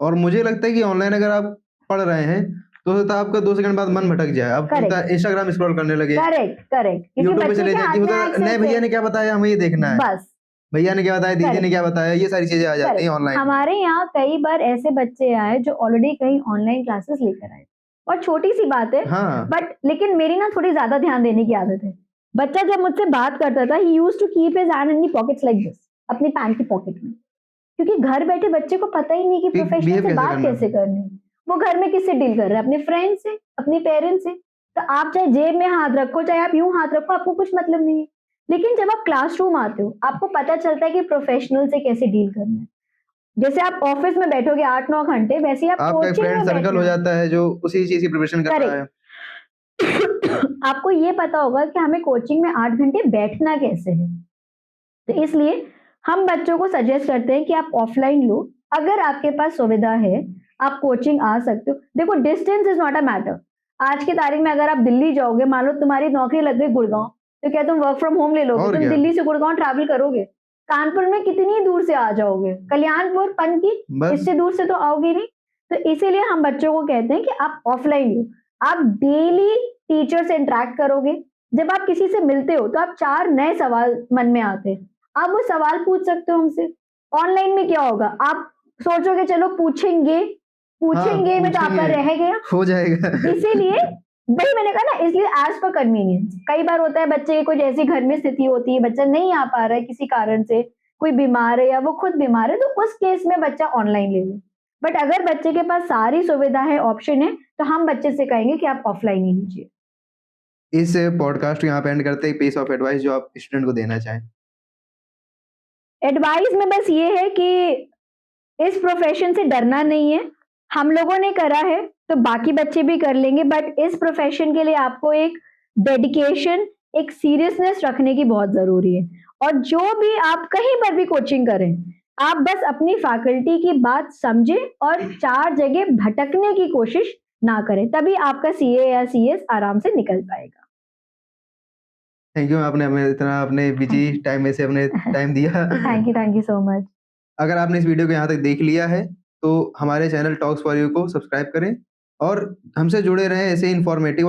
और मुझे लगता है कि ऑनलाइन अगर आप पढ़ रहे हैं तो होता है आपका 2 सेकंड बाद मन भटक जाए, आप Correct. होता है इंस्टाग्राम स्क्रॉल करने लगे, करेक्ट करेक्ट, क्योंकि यूट्यूब पे बच्चे चले के जाए हाथ कि में होता है, नहीं एक्सेस भैया है। ने क्या बताया हमें ये देखना है, बस भैया ने क्या बताया, दीदी ने करेक्ट क्या बताया, ये सारी चीजें आ जाती हैं करेक्ट। ऑनलाइन में। हमारे यहाँ कई बार ऐसे बच्चे आए जो ऑलरेडी कहीं ऑनलाइन क्लासेस लेकर आए, और छोटी सी बात है हाँ, बट लेकिन मेरी ना थोड़ी ज्यादा ध्यान देने की आदत है। बच्चा जब मुझसे बात करता था, he used to keep his hand in the pockets like this, अपनी पैंट की पॉकेट में, क्योंकि घर बैठे बच्चे को पता ही नहीं कि कि प्रोफेशनल बिहेव से कैसे बात करना है। कैसे करनी है। वो घर में किससे डील कर रहा है, अपने फ्रेंड से, अपने पेरेंट्स से। तो आप चाहे जेब में हाथ रखो, चाहे आप यूं हाथ रखो, आपको कुछ मतलब नहीं है। लेकिन जब आप क्लासरूम आते हो, आपको पता चलता है कि प्रोफेशनल से कैसे डील करना है। जैसे आप ऑफिस में बैठोगे 8-9 घंटे, वैसे ही आप आपका एक कोचिंग फ्रेंड में सर्कल बैठना हो है। जाता है जो उसी चीज की प्रिपरेशन कर रहा है। आपको ये पता होगा कि हमें कोचिंग में 8 घंटे बैठना कैसे है। तो इसलिए हम बच्चों को सजेस्ट करते हैं कि आप ऑफलाइन लो। अगर आपके पास सुविधा है, आप कोचिंग आ सकते हो। देखो, distance is not a matter. आज की तारीख में अगर आप दिल्ली जाओगे, मान लो तुम्हारी नौकरी लग गई गुड़गांव, तो क्या तुम वर्क फ्रॉम होम ले लोगे? और तुम क्या? दिल्ली से गुड़गांव ट्रैवल करोगे? कानपुर में कितनी दूर से आ जाओगे? कल्याणपुर, पनकी, बस इससे दूर से तो आओगे नहीं। तो इसीलिए हम बच्चों को कहते हैं कि आप ऑफलाइन लो। आप डेली टीचर से इंटरेक्ट करोगे। जब आप किसी से मिलते हो तो आप 4 नए सवाल मन में आते हैं। आप वो सवाल पूछ सकते हो हमसे। ऑनलाइन में क्या होगा, आप सोचोगे चलो पूछेंगे हाँ, में तो आपका पूछेंगे, रह गया। हो जाएगा। इसीलिए वही मैंने कहा ना, इसलिए एज पर कन्वीनियंस। कई बार होता है बच्चे की कोई ऐसी घर में स्थिति होती है, बच्चा नहीं आ पा रहा है किसी कारण से, कोई बीमार है या वो खुद बीमार है, तो उस केस में बच्चा ऑनलाइन ले ले। बट अगर बच्चे के पास सारी सुविधा है, ऑप्शन है, तो हम बच्चे से कहेंगे कि आप ऑफलाइन ही लीजिए। इस पॉडकास्ट को यहाँ पे एंड करते हैं, पीस ऑफ एडवाइस जो आप स्टूडेंट को देना चाहें। एडवाइस में बस ये है कि इस प्रोफेशन से डरना नहीं है। हम लोगों ने करा है तो बाकी बच्चे भी कर लेंगे, बट इस प्रोफेशन के लिए आपको एक डेडिकेशन, एक सीरियसनेस रखने की बहुत जरूरी है। और जो भी आप कहीं पर भी कोचिंग करें, आप बस अपनी फैकल्टी की बात समझें और 4 जगह भटकने की कोशिश ना करें, तभी आपका सीए या सीएस आराम से निकल पाएगा। थैंक यू, आपने हमें इतना अपने बिजी टाइम में से अपने टाइम दिया। Thank you so much. अगर आपने इस वीडियो को यहाँ तक देख लिया है तो हमारे चैनल टॉक्स फॉर यू को सब्सक्राइब करें और हमसे जुड़े रहें ऐसे इन्फॉर्मेटिव और